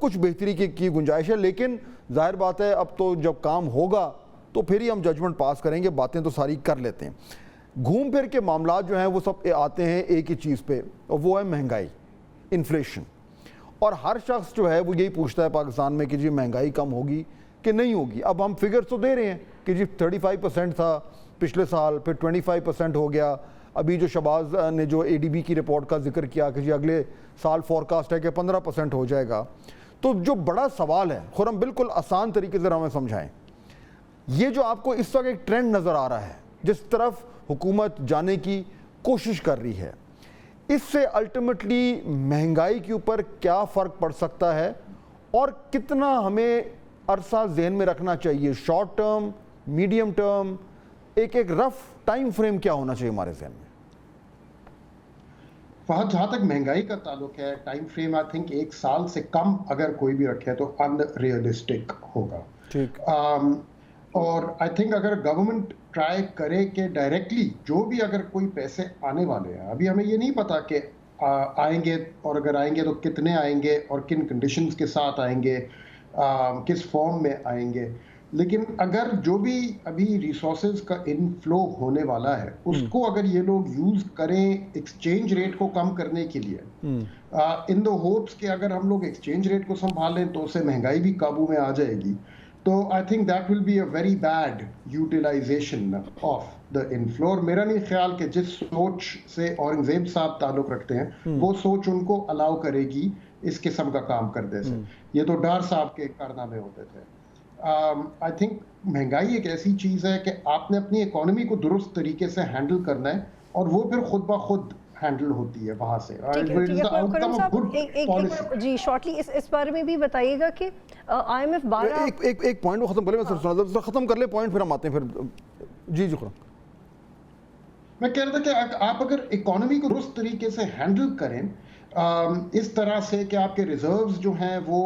S2: کچھ بہتری کی گنجائش ہے، لیکن ظاہر بات ہے اب تو جب کام ہوگا تو پھر ہی ہم ججمنٹ پاس کریں گے، باتیں تو ساری کر لیتے ہیں۔ گھوم پھر کے معاملات جو ہیں وہ سب آتے ہیں ایک ہی چیز پہ، اور وہ ہے مہنگائی، انفلیشن، اور ہر شخص جو ہے وہ یہی پوچھتا ہے پاکستان میں کہ جی مہنگائی کم ہوگی کہ نہیں ہوگی۔ اب ہم فگر تو دے رہے ہیں کہ جی 35% تھا پچھلے سال، پھر 25% ہو گیا، ابھی جو شہباز نے جو ADB کی رپورٹ کا ذکر کیا کہ جی اگلے سال فورکاسٹ ہے کہ 15% ہو جائے گا۔ تو جو بڑا سوال ہے، خرم بالکل آسان طریقے سے ہمیں سمجھائیں، یہ جو آپ کو اس وقت ایک ٹرینڈ نظر آ رہا ہے جس طرف حکومت جانے کی کوشش کر رہی ہے، اس سے الٹیمیٹلی مہنگائی کے اوپر کیا فرق پڑ سکتا ہے اور کتنا ہمیں عرصہ ذہن میں رکھنا چاہیے؟ شارٹ ٹرم، میڈیم ٹرم، ایک رف ٹائم فریم کیا ہونا چاہیے ہمارے ذہن میں؟
S4: فہد، جہاں تک مہنگائی کا تعلق ہے، ٹائم فریم آئی تھنک 1 سال سے کم اگر کوئی بھی رکھے تو ان ریئلسٹک ہوگا۔
S2: ٹھیک،
S4: اور آئی تھنک اگر گورنمنٹ ٹرائی کرے کہ ڈائریکٹلی جو بھی اگر کوئی پیسے آنے والے ہیں، ابھی ہمیں یہ نہیں پتا کہ آئیں گے، اور اگر آئیں گے تو کتنے آئیں گے اور کن کنڈیشنز کے ساتھ آئیں گے، کس فارم میں آئیں گے، لیکن اگر جو بھی ابھی ریسورسز کا انفلو ہونے والا ہے اس کو اگر یہ لوگ یوز کریں ایکسچینج ریٹ کو کم کرنے کے لیے، ان دا ہوپس کہ اگر ہم لوگ ایکسچینج ریٹ کو سنبھالیں تو اسے مہنگائی بھی قابو میں آ جائے گی، تو I think that will be a very bad utilization of the inflow. اور میرا نہیں خیال کہ جس سوچ سے اورنگزیب صاحب تعلق رکھتے ہیں وہ سوچ ان کو الاؤ کرے گی اس قسم کا کام کرنے سے۔ یہ تو ڈار صاحب کے کارنامے ہوتے تھے۔ آئی تھنک مہنگائی ایک ایسی چیز ہے کہ آپ نے اپنی اکانومی کو درست طریقے سے ہینڈل کرنا ہے اور وہ پھر خود بخود ہینڈل ہوتی ہے وہاں سے۔
S1: جی شارٹلی اس بارے میں بھی بتائیے گا کہ IMF 12
S2: ایک پوائنٹ وہ ختم کر لیں، ختم کر لیں پوائنٹ، پھر ہم آتے ہیں پھر۔ جی خرم،
S4: میں کہہ رہا تھا کہ آپ اگر اکانومی کو درست طریقے سے ہینڈل کریں اس طرح سے کہ آپ کے ریزروز جو ہیں وہ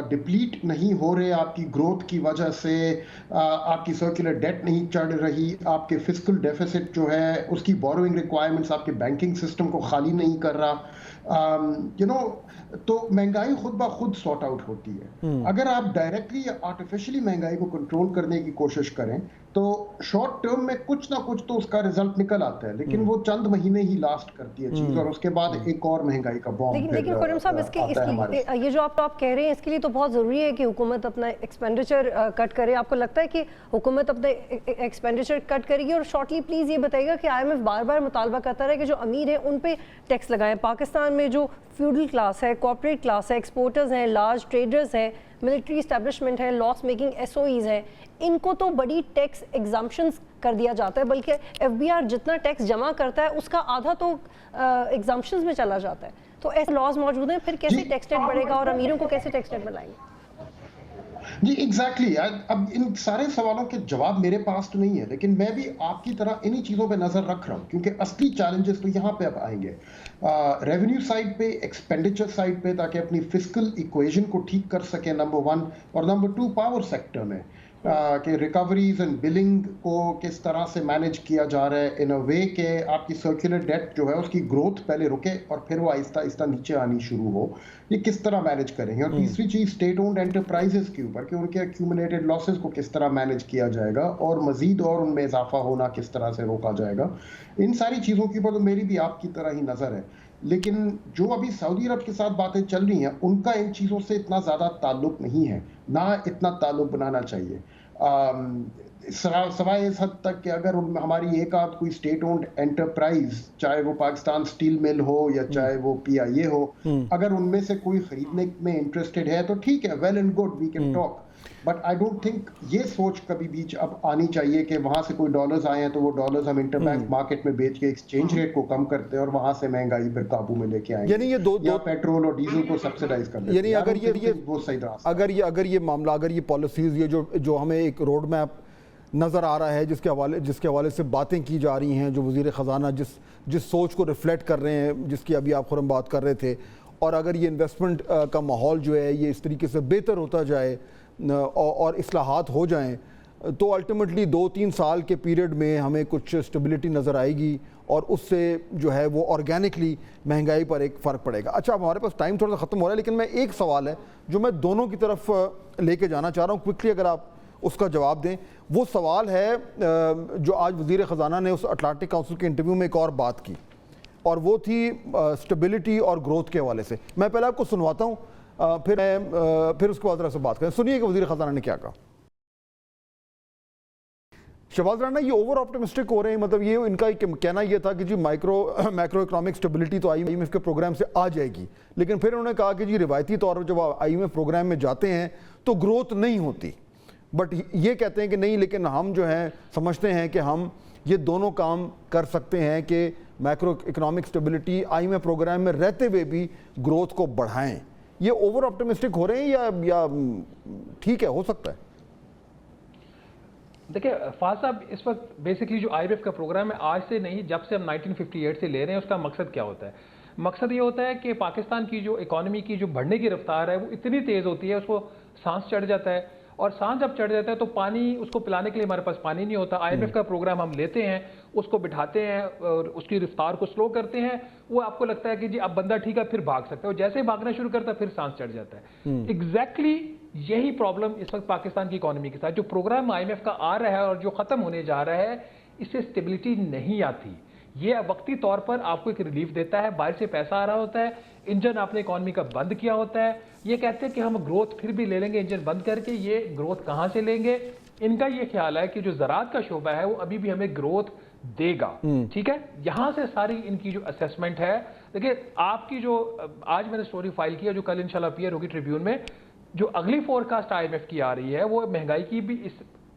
S4: ڈپلیٹ نہیں ہو رہے آپ کی گروتھ کی وجہ سے، آپ کی سرکولر ڈیٹ نہیں چڑھ رہی، آپ کے فسکل ڈیفیسٹ جو ہے اس کی بوروئنگ ریکوائرمنٹس آپ کے بینکنگ سسٹم کو خالی نہیں کر رہا، تو مہنگائی خود بخود سارٹ آؤٹ ہوتی ہے۔ اگر آپ ڈائریکٹلی یا آرٹیفیشلی مہنگائی کو کنٹرول کرنے کی کوشش کریں تو شارٹ ٹرم میں کچھ نہ کچھ تو اس کا رزلٹ نکل آتا ہے، لیکن وہ چند مہینے ہی لاسٹ کرتی ہے چیز، اور اس کے بعد ایک اور مہنگائی کا بوم۔
S1: لیکن خرم صاحب اس کے یہ جو آپ کہہ رہے ہیں اس کے لیے تو بہت ضروری ہے کہ حکومت اپنا ایکسپینڈیچر کٹ کرے۔ آپ کو لگتا ہے کہ حکومت اپنا ایکسپینڈیچر کٹ کرے گی؟ اور شارٹلی پلیز یہ بتائیے گا کہ IMF بار بار مطالبہ کرتا رہا ہے کہ جو امیر ہیں ان پہ ٹیکس لگائیں۔ پاکستان میں جو فیوڈل کلاس ہے، کارپوریٹ کلاس ہے، ایکسپورٹرز ہیں، لارج ٹریڈرز ہیں، ملٹری اسٹیبلشمنٹ ہے، لاس میکنگ SOEs ہیں، ان کو تو بڑی ٹیکس ایگزامپشنز کر دیا جاتا ہے، بلکہ FBR جتنا ٹیکس جمع کرتا ہے اس کا آدھا تو ایگزامپشنز میں چلا جاتا ہے۔ تو ایسے لاز موجود ہیں، پھر کیسے ٹیکس ریٹ بڑھے گا اور امیروں کو کیسے ٹیکس ریٹ بنائیں گے؟
S4: جی ایگزیکٹلی، اب ان سارے سوالوں کے جواب میرے پاس تو نہیں ہے، لیکن میں بھی آپ کی طرح انہی چیزوں پہ نظر رکھ رہا ہوں، کیونکہ اصلی چیلنجز تو یہاں پہ اب آئیں گے، ریونیو سائڈ پہ، ایکسپینڈیچر سائڈ پہ، تاکہ اپنی فسکل ایکویشن کو ٹھیک کر سکیں نمبر 1، اور نمبر 2 پاور سیکٹر میں کہ ریکوریز اینڈ بلنگ کو کس طرح سے مینیج کیا جا رہا ہے ان اے وے کہ آپ کی سرکولر ڈیٹ جو ہے اس کی گروتھ پہلے رکے اور پھر وہ آہستہ آہستہ نیچے آنی شروع ہو، یہ کس طرح مینیج کریں گے۔ اور تیسری چیز اسٹیٹ اونڈ انٹرپرائزز کے اوپر کہ ان کے ایکیومولیٹڈ لاسز کو کس طرح مینیج کیا جائے گا اور مزید اور ان میں اضافہ ہونا کس طرح سے روکا جائے گا۔ ان ساری چیزوں کے اوپر تو میری بھی آپ کی طرح ہی نظر ہے، لیکن جو ابھی سعودی عرب کے ساتھ باتیں چل رہی ہیں ان کا ان چیزوں سے اتنا زیادہ تعلق نہیں ہے، نہ اتنا تعلق بنانا چاہیے، سوائے اس حد تک کہ اگر ہماری ایک آدھ کوئی اسٹیٹ اونڈ انٹرپرائز، چاہے وہ پاکستان اسٹیل مل ہو یا چاہے وہ PIA ہو، اگر ان میں سے کوئی خریدنے میں انٹرسٹڈ ہے تو ٹھیک ہے، well and good, we can talk, but I don't think یہ سوچ کبھی بیچ اب آنی چاہیے کہ وہاں سے کوئی ڈالرز آئے ہیں تو وہ ڈالرز ہم انٹر بینک مارکیٹ میں بیچ کے ایکسچینج ریٹ کو کم کرتے ہیں اور وہاں سے مہنگائی پھر قابو میں لے کے آئیں گے،
S2: یعنی
S4: یا پیٹرول اور ڈیزل کو سبسیڈائز کر دیتے ہیں۔
S2: یعنی اگر یہ معاملہ، اگر یہ پالیسیز، یہ جو ہمیں ایک روڈ میپ نظر آ رہا ہے جس کے حوالے سے باتیں کی جا رہی ہیں، جو وزیر خزانہ جس سوچ کو ریفلیکٹ کر رہے ہیں، جس کی ابھی آپ خرم بات کر رہے تھے، اور اگر یہ انویسٹمنٹ کا ماحول جو ہے یہ اس طریقے سے بہتر ہوتا جائے اور اصلاحات ہو جائیں تو الٹیمیٹلی 2-3 سال کے پیریڈ میں ہمیں کچھ اسٹیبلٹی نظر آئے گی اور اس سے جو ہے وہ آرگینکلی مہنگائی پر ایک فرق پڑے گا. اچھا ہمارے پاس ٹائم تھوڑا سا ختم ہو رہا ہے لیکن میں ایک سوال ہے جو میں دونوں کی طرف لے کے جانا چاہ رہا ہوں, کوئکلی اگر آپ اس کا جواب دیں. وہ سوال ہے جو آج وزیر خزانہ نے اس اٹلانٹک کونسل کے انٹرویو میں ایک اور بات کی اور وہ تھی اسٹیبلٹی اور گروتھ کے حوالے سے. میں پہلے آپ کو سنواتا ہوں پھر اس کے بعد ذرا سے بات کریں. سنیے کہ وزیر خزانہ نے کیا کہا. شہباز رانا یہ اوور آپٹمسٹک ہو رہے ہیں, مطلب یہ ان کا کہنا یہ تھا کہ جی میکرو اکنامک اسٹیبلٹی تو آئی ایم ایف کے پروگرام سے آ جائے گی, لیکن پھر انہوں نے کہا کہ جی روایتی طور پر جب آئی ایم ایف پروگرام میں جاتے ہیں تو گروتھ نہیں ہوتی. بٹ یہ کہتے ہیں کہ نہیں, لیکن ہم جو ہیں سمجھتے ہیں کہ ہم یہ دونوں کام کر سکتے ہیں کہ macroeconomic stability I M F programme میں رہتے ہوئے بھی گروتھ کو بڑھائیں. یہ اوور آپٹمسٹک ہو رہے ہیں یا ٹھیک ہے, ہو سکتا ہے؟
S5: دیکھیں فاض صاحب, اس وقت بیسکلی جو آئی ایم ایف کا پروگرام ہے آج سے نہیں, جب سے ہم 1958 سے لے رہے ہیں, اس کا مقصد کیا ہوتا ہے؟ مقصد یہ ہوتا ہے کہ پاکستان کی جو اکانومی کی جو بڑھنے کی رفتار ہے وہ اتنی تیز ہوتی ہے, اس کو سانس چڑھ جاتا ہے, اور سانس جب چڑھ جاتا ہے تو پانی, اس کو پلانے کے لیے ہمارے پاس پانی نہیں ہوتا. آئی ایم ایف کا پروگرام ہم لیتے ہیں, اس کو بٹھاتے ہیں اور اس کی رفتار کو سلو کرتے ہیں, وہ آپ کو لگتا ہے کہ جی اب بندہ ٹھیک ہے, پھر بھاگ سکتا ہے, اور جیسے ہی بھاگنا شروع کرتا ہے پھر سانس چڑھ جاتا ہے. ایگزیکٹلی یہی پرابلم اس وقت پاکستان کی اکانومی کے ساتھ. جو پروگرام آئی ایم ایف کا آ رہا ہے اور جو ختم ہونے جا رہا ہے, اس سے اسٹیبلٹی نہیں آتی. یہ وقتی طور پر آپ کو ایک ریلیف دیتا ہے, باہر سے پیسہ آ رہا ہوتا ہے, انجن آپ نے اکانومی کا بند کیا ہوتا ہے. یہ کہتے ہیں کہ ہم گروتھ پھر بھی لے لیں گے انجن بند کر کے, یہ گروتھ کہاں سے لیں گے؟ ان کا یہ خیال ہے کہ جو زراعت کا شعبہ ہے وہ ابھی بھی ہمیں گروتھ دے گا. ٹھیک ہے, یہاں سے ساری ان کی جو اسیسمنٹ ہے. دیکھیں آپ کی جو آج میں نے سٹوری فائل کی ہے, جو کل انشاءاللہ اپیئر ہوگی ٹریبیون میں, جو اگلی فورکاسٹ آئی ایم ایف کی آ رہی ہے وہ مہنگائی کی بھی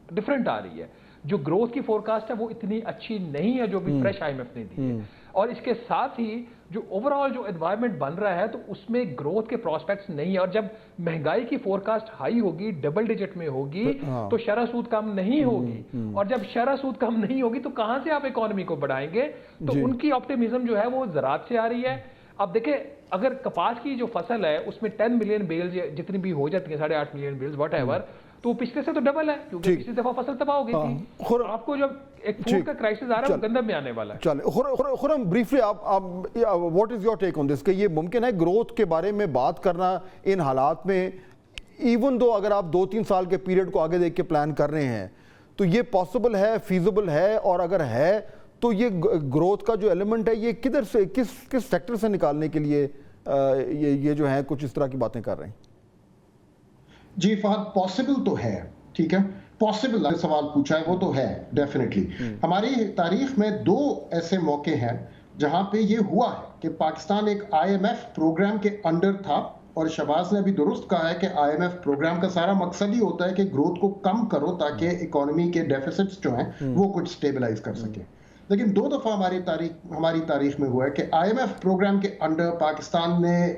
S5: ڈفرنٹ آ رہی ہے. جو گروتھ کی فورکاسٹ ہے وہ اتنی اچھی نہیں ہے جو بھی فریش آئی ایم ایف نے دی ہے, اور اس کے ساتھ ہی جو اوورآل جو انوائرمنٹ بن رہا ہے تو اس میں گروتھ کے پراسپیکٹس نہیں ہے. اور جب مہنگائی کی فورکاسٹ ہائی ہوگی, ڈبل ڈیجٹ میں ہوگی, تو شرح سود کم نہیں ہوگی, اور جب شرح سود کم نہیں ہوگی تو کہاں سے آپ اکانومی کو بڑھائیں گے؟ تو ان کی آپٹیمزم جو ہے وہ زراعت سے آ رہی ہے. اب دیکھیں اگر کپاس کی جو فصل ہے اس میں 10 ملین بیلز جتنی بھی ہو جاتی ہیں, 8.5 ملین بیلز واٹ ایور, تو پچھلے سے تو ڈبل ہے, کیونکہ پچھلی دفعہ فصل تباہ ہو گئی تھی. آپ کو جب ایک فوڈ کا کرائسس آ رہا ہے وہ گندم میں آنے والا ہے.
S2: چلیں Khurram briefly what is your take on this, کہ یہ ممکن ہے گروتھ کے بارے میں بات کرنا ان حالات میں, ایون دو اگر آپ 2-3 سال کے پیریڈ کو آگے دیکھ کے پلان کر رہے ہیں تو یہ پاسبل ہے, فیزیبل ہے, اور اگر ہے تو یہ گروتھ کا جو ایلیمنٹ ہے یہ کدھر سے, کس سیکٹر سے نکالنے کے لیے یہ جو ہیں کچھ اس طرح کی باتیں کر رہے ہیں؟
S4: جی فہد, پاسبل تو ہے, ٹھیک ہے, پاسبل سوال پوچھا ہے وہ تو ہے ڈیفینیٹلی. ہماری تاریخ میں 2 ایسے موقع ہیں جہاں پہ یہ ہوا ہے کہ پاکستان ایک آئی ایم ایف پروگرام کے انڈر تھا, اور شہباز نے ابھی درست کہا ہے کہ آئی ایم ایف پروگرام کا سارا مقصد ہی ہوتا ہے کہ گروتھ کو کم کرو تاکہ اکانومی کے ڈیفیسٹس جو ہیں وہ کچھ سٹیبلائز کر سکیں. لیکن 2 دفعہ ہماری تاریخ میں ہوا ہے کہ آئی ایم ایف پروگرام کے انڈر پاکستان نے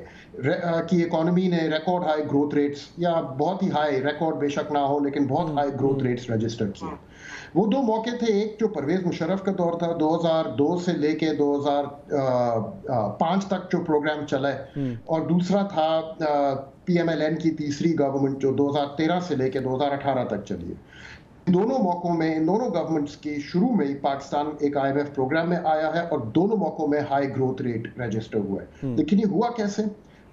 S4: کی اکانومی نے ریکارڈ ہائی گروتھ ریٹس, یا بہت ہی ہائی, ریکارڈ بے شک نہ ہو لیکن بہت ہائی گروتھ ریٹس رجسٹر کیے. وہ 2 موقع تھے, ایک جو پرویز مشرف کا دور تھا 2002 سے لے کے 2005 تک جو پروگرام چلا ہے, اور دوسرا تھا پی ایم ایل این کی تیسری گورنمنٹ جو 2013 سے لے کے 2018 تک چلی ہے. دونوں موقعوں میں, ان دونوں گورنمنٹس کی شروع میں ہی پاکستان ایک آئی ایم ایف پروگرام میں آیا ہے, اور دونوں موقعوں میں ہائی گروتھ ریٹ رجسٹر ہوا ہے. لیکن یہ ہوا کیسے؟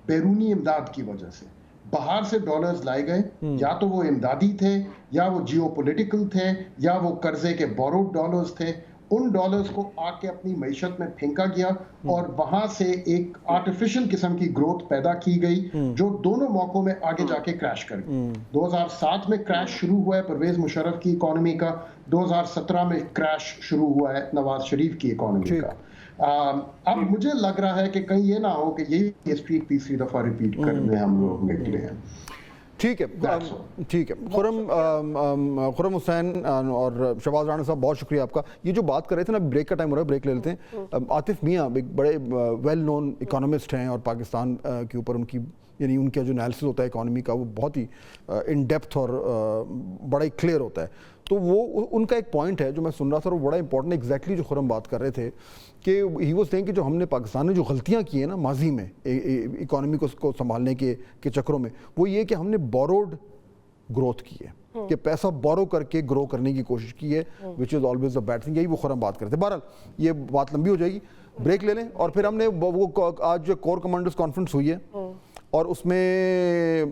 S4: بیرونی امداد کی وجہ سے. باہر سے ڈالرز لائے گئے, یا تو وہ امدادی تھے, یا وہ جیو پولیٹیکل تھے, یا وہ قرضے کے بوروڈ ڈالرز تھے. ان ڈالرز کو آ کے اپنی معیشت میں پھینکا گیا, اور وہاں سے ایک آرٹیفیشل قسم کی گروتھ پیدا کی گئی جو دونوں موقعوں میں آگے جا کے کریش کر گئی. 2007 میں کریش شروع ہوا ہے پرویز مشرف کی اکانومی کا, 2017 میں کریش شروع ہوا ہے نواز شریف کی اکانومی کا. اب مجھے لگ رہا ہے کہ کہیں یہ نہ ہو کہ یہی ہسٹری تیسری دفعہ ریپیٹ کرنے ہم لوگ نکلے ہیں.
S2: ٹھیک ہے, ٹھیک ہے. خرم حسین اور شہباز رانا صاحب بہت شکریہ آپ کا. یہ جو بات کر رہے تھے نا, بریک کا ٹائم ہو رہا ہے, بریک لے لیتے ہیں. عاطف میاں ایک بڑے ویل نون اکانومسٹ ہیں, اور پاکستان کے اوپر ان کی یعنی ان کا جو انالیسس ہوتا ہے اکانومی کا وہ بہت ہی ان ڈیپتھ اور بڑا ہی کلیئر ہوتا ہے. تو وہ ان کا ایک پوائنٹ ہے جو میں سن رہا تھا, اور وہ بڑا امپورٹنٹ ہے, ایگزیکٹلی جو خرم بات کر رہے تھے کہ ہی واز سیئنگ کہ جو ہم نے پاکستان نے جو غلطیاں کی ہیں نا ماضی میں اکانومی کو سنبھالنے کے چکروں میں, وہ یہ کہ ہم نے بوروڈ گروتھ کی ہے. کہ پیسہ بورو کر کے گرو کرنے کی کوشش کی ہے, which is always a bad thing. یہی وہ خورم بات کرتے ہیں. بہرحال یہ بات لمبی ہو جائے گی, بریک لے لیں. اور پھر ہم نے وہ آج جو کور کمانڈرز کانفرنس ہوئی ہے اور اس میں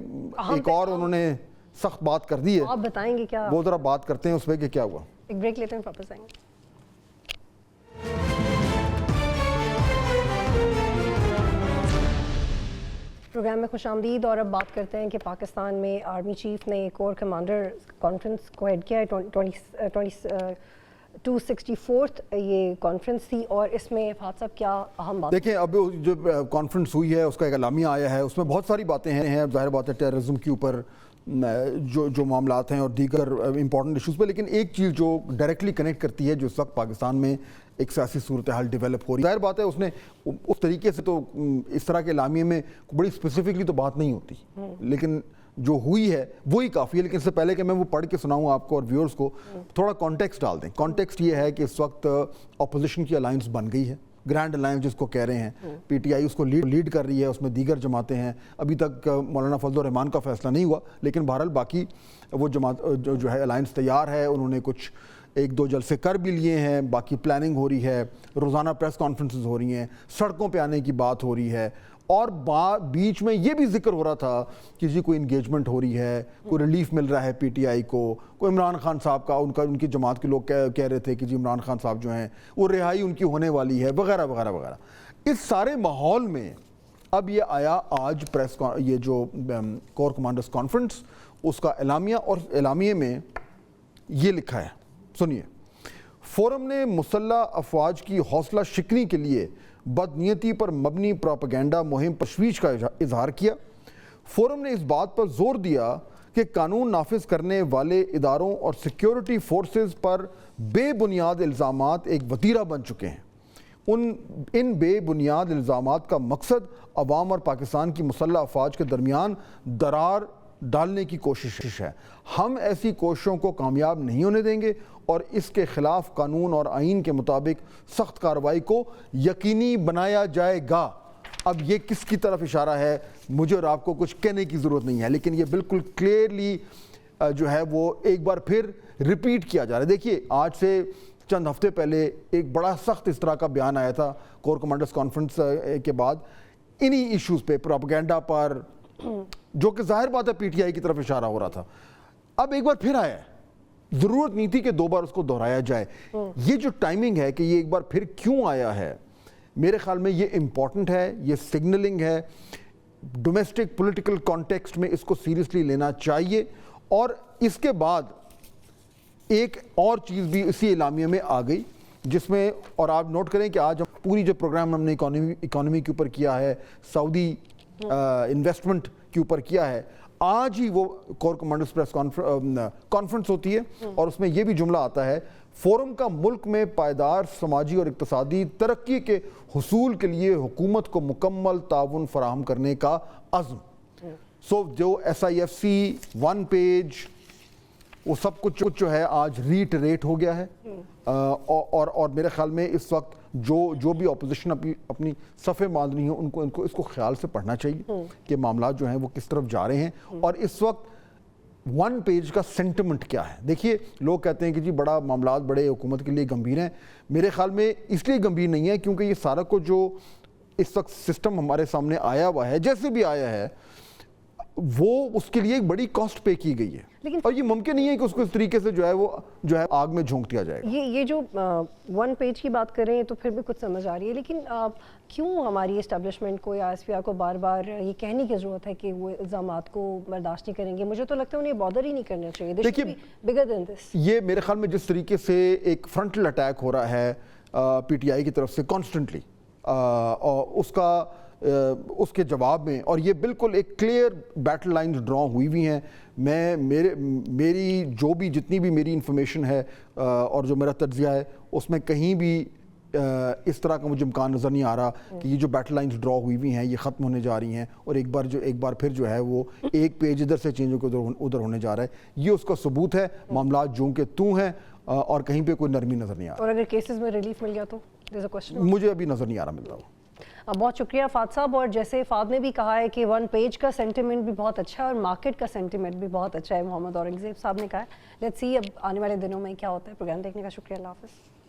S2: ایک اور انہوں نے سخت بات کر دی ہے,
S1: آپ بتائیں گے کیا؟
S2: وہ ذرا بات کرتے ہیں اس پہ کہ کیا ہوا.
S1: ایک بریک لیتے ہیں, واپس آئیں گے. پروگرام میں خوش آمدید. اور اب بات کرتے ہیں کہ پاکستان میں آرمی چیف نے کور کمانڈر کانفرنس کو ہیڈ کیا ہے. 264th یہ کانفرنس تھی, اور اس میں فہد صاحب کیا اہم بات؟
S2: دیکھیں اب جو کانفرنس ہوئی ہے اس کا ایک اعلامیہ آیا ہے, اس میں بہت ساری باتیں ہیں. ظاہر بات ہے ٹیررزم کے اوپر جو معاملات ہیں اور دیگر امپورٹنٹ ایشوز پہ, لیکن ایک چیز جو ڈائریکٹلی کنیکٹ کرتی ہے جو اس وقت پاکستان میں ایک سیاسی صورتحال ڈیولپ ہو رہی ہے. ظاہر بات ہے اس نے اس طریقے سے تو اس طرح کے اعلامیے میں بڑی اسپیسیفکلی تو بات نہیں ہوتی, لیکن جو ہوئی ہے وہی کافی ہے. لیکن اس سے پہلے کہ میں وہ پڑھ کے سناؤں آپ کو اور ویورز کو, تھوڑا کانٹیکسٹ ڈال دیں. کانٹیکسٹ یہ ہے کہ اس وقت اپوزیشن کی الائنس بن گئی ہے, گرینڈ الائنس جس کو کہہ رہے ہیں. پی ٹی آئی اس کو لیڈ کر رہی ہے, اس میں دیگر جماعتیں ہیں. ابھی تک مولانا فضل الرحمان کا فیصلہ نہیں ہوا, لیکن بہرحال باقی وہ جماعت جو ہے الائنس تیار ہے. انہوں نے کچھ ایک دو جلسے کر بھی لیے ہیں, باقی پلاننگ ہو رہی ہے, روزانہ پریس کانفرنسز ہو رہی ہیں, سڑکوں پہ آنے کی بات ہو رہی ہے. اور بیچ میں یہ بھی ذکر ہو رہا تھا کہ جی کوئی انگیجمنٹ ہو رہی ہے, کوئی ریلیف مل رہا ہے پی ٹی آئی کو, کوئی عمران خان صاحب کا ان کی جماعت کے لوگ کہہ رہے تھے کہ جی عمران خان صاحب جو ہیں وہ رہائی ان کی ہونے والی ہے, وغیرہ وغیرہ وغیرہ. اس سارے ماحول میں اب یہ آیا آج یہ جو کور کمانڈرز کانفرنس, اس کا اعلامیہ, اور اعلامیے میں یہ لکھا ہے, سنیے. فورم نے مسلح افواج کی حوصلہ شکنی کے لیے بدنیتی پر مبنی پروپیگنڈا مہم پر تشویش کا اظہار کیا. فورم نے اس بات پر زور دیا کہ قانون نافذ کرنے والے اداروں اور سیکیورٹی فورسز پر بے بنیاد الزامات ایک وتیرہ بن چکے ہیں. ان بے بنیاد الزامات کا مقصد عوام اور پاکستان کی مسلح افواج کے درمیان درار ڈالنے کی کوشش ہے. ہم ایسی کوششوں کو کامیاب نہیں ہونے دیں گے اور اس کے خلاف قانون اور آئین کے مطابق سخت کارروائی کو یقینی بنایا جائے گا. اب یہ کس کی طرف اشارہ ہے مجھے اور آپ کو کچھ کہنے کی ضرورت نہیں ہے, لیکن یہ بالکل کلیئرلی جو ہے وہ ایک بار پھر ریپیٹ کیا جا رہا ہے. دیکھیے آج سے چند ہفتے پہلے ایک بڑا سخت اس طرح کا بیان آیا تھا کور کمانڈرز کانفرنس کے بعد انہی ایشوز پہ, پروپیگنڈا پر, جو کہ ظاہر بات ہے پی ٹی آئی کی طرف اشارہ ہو رہا تھا. اب ایک بار پھر آیا ہے, ضرورت نہیں تھی کہ دو بار اس کو دہرایا جائے. یہ جو ٹائمنگ ہے کہ یہ ایک بار پھر کیوں آیا ہے, میرے خیال میں یہ امپورٹنٹ ہے, یہ سگنلنگ ہے. ڈومیسٹک پولیٹیکل کانٹیکسٹ میں اس کو سیریسلی لینا چاہیے. اور اس کے بعد ایک اور چیز بھی اسی اعلامیہ میں آ گئی جس میں, اور آپ نوٹ کریں کہ آج پوری جو پروگرام ہم نے اکانومی کے اوپر کیا ہے, سعودی انویسٹمنٹ کے اوپر کیا ہے, آج ہی وہ کور کمانڈرز پریس کانفرنس ہوتی ہے اور اس میں یہ بھی جملہ آتا ہے, فورم کا ملک میں پائیدار سماجی اور اقتصادی ترقی کے حصول کے لیے حکومت کو مکمل تعاون فراہم کرنے کا عزم. جو SIFC 1 پیج وہ سب کچھ جو ہے آج ریٹ ہو گیا ہے. اور میرے خیال میں اس وقت جو بھی اپوزیشن اپنی صفحے باندھنی ہے ان کو اس کو خیال سے پڑھنا چاہیے کہ معاملات جو ہیں وہ کس طرف جا رہے ہیں اور اس وقت 1 پیج کا سینٹیمنٹ کیا ہے. دیکھیے لوگ کہتے ہیں کہ جی بڑا معاملات بڑے حکومت کے لیے گمبھیر ہیں. میرے خیال میں اس لیے گمبھیر نہیں ہے کیونکہ یہ سارا کچھ جو اس وقت سسٹم ہمارے سامنے آیا ہوا ہے, جیسے بھی آیا ہے, وہ اس کے لیے ایک بڑی کاسٹ پے کی گئی ہے اور یہ ممکن نہیں ہے کہ اس کو اس طریقے سے جو ہے آگ میں جھونک دیا جائے گا.
S1: یہ جو 1 پیج کی بات کر رہے ہیں تو پھر بھی کچھ سمجھ آ رہی ہے, لیکن کیوں ہماری اسٹیبلشمنٹ کو یا SPR کو بار بار یہ کہنے کی ضرورت ہے کہ وہ الزامات کو برداشت نہیں کریں گے؟ مجھے تو لگتا ہے انہیں بادر ہی نہیں کرنا چاہیے.
S2: دیکھیے
S1: bigger than this. یہ
S2: میرے خیال میں جس طریقے سے ایک فرنٹل اٹیک ہو رہا ہے PTI کی طرف سے کانسٹنٹلی, اس کے جواب میں, اور یہ بالکل ایک کلیئر بیٹل لائنز ڈرا ہوئی ہوئی ہیں. میری جتنی بھی میری انفارمیشن ہے اور جو میرا تجزیہ ہے اس میں کہیں بھی اس طرح کا مجھے امکان نظر نہیں آ رہا کہ یہ جو بیٹل لائنز ڈرا ہوئی ہوئی ہیں یہ ختم ہونے جا رہی ہیں اور ایک بار پھر جو ہے وہ ایک پیج ادھر سے چینج ہو کے ادھر ہونے جا رہا ہے. یہ اس کا ثبوت ہے. معاملات جوں کے توں ہیں اور کہیں پہ کوئی نرمی نظر نہیں آ رہا.
S1: اور اگر کیسز میں ریلیف مل گیا تو
S2: مجھے ابھی نظر نہیں آ رہا مل رہا.
S1: بہت شکریہ فہد صاحب. اور جیسے فہد نے بھی کہا ہے کہ 1 پیج کا سینٹیمنٹ بھی بہت اچھا ہے اور مارکیٹ کا سینٹیمنٹ بھی بہت اچھا ہے, محمد اورنگزیب صاحب نے کہا ہے. لیٹس سی اب آنے والے دنوں میں کیا ہوتا ہے. پروگرام دیکھنے کا شکریہ, اللہ حافظ.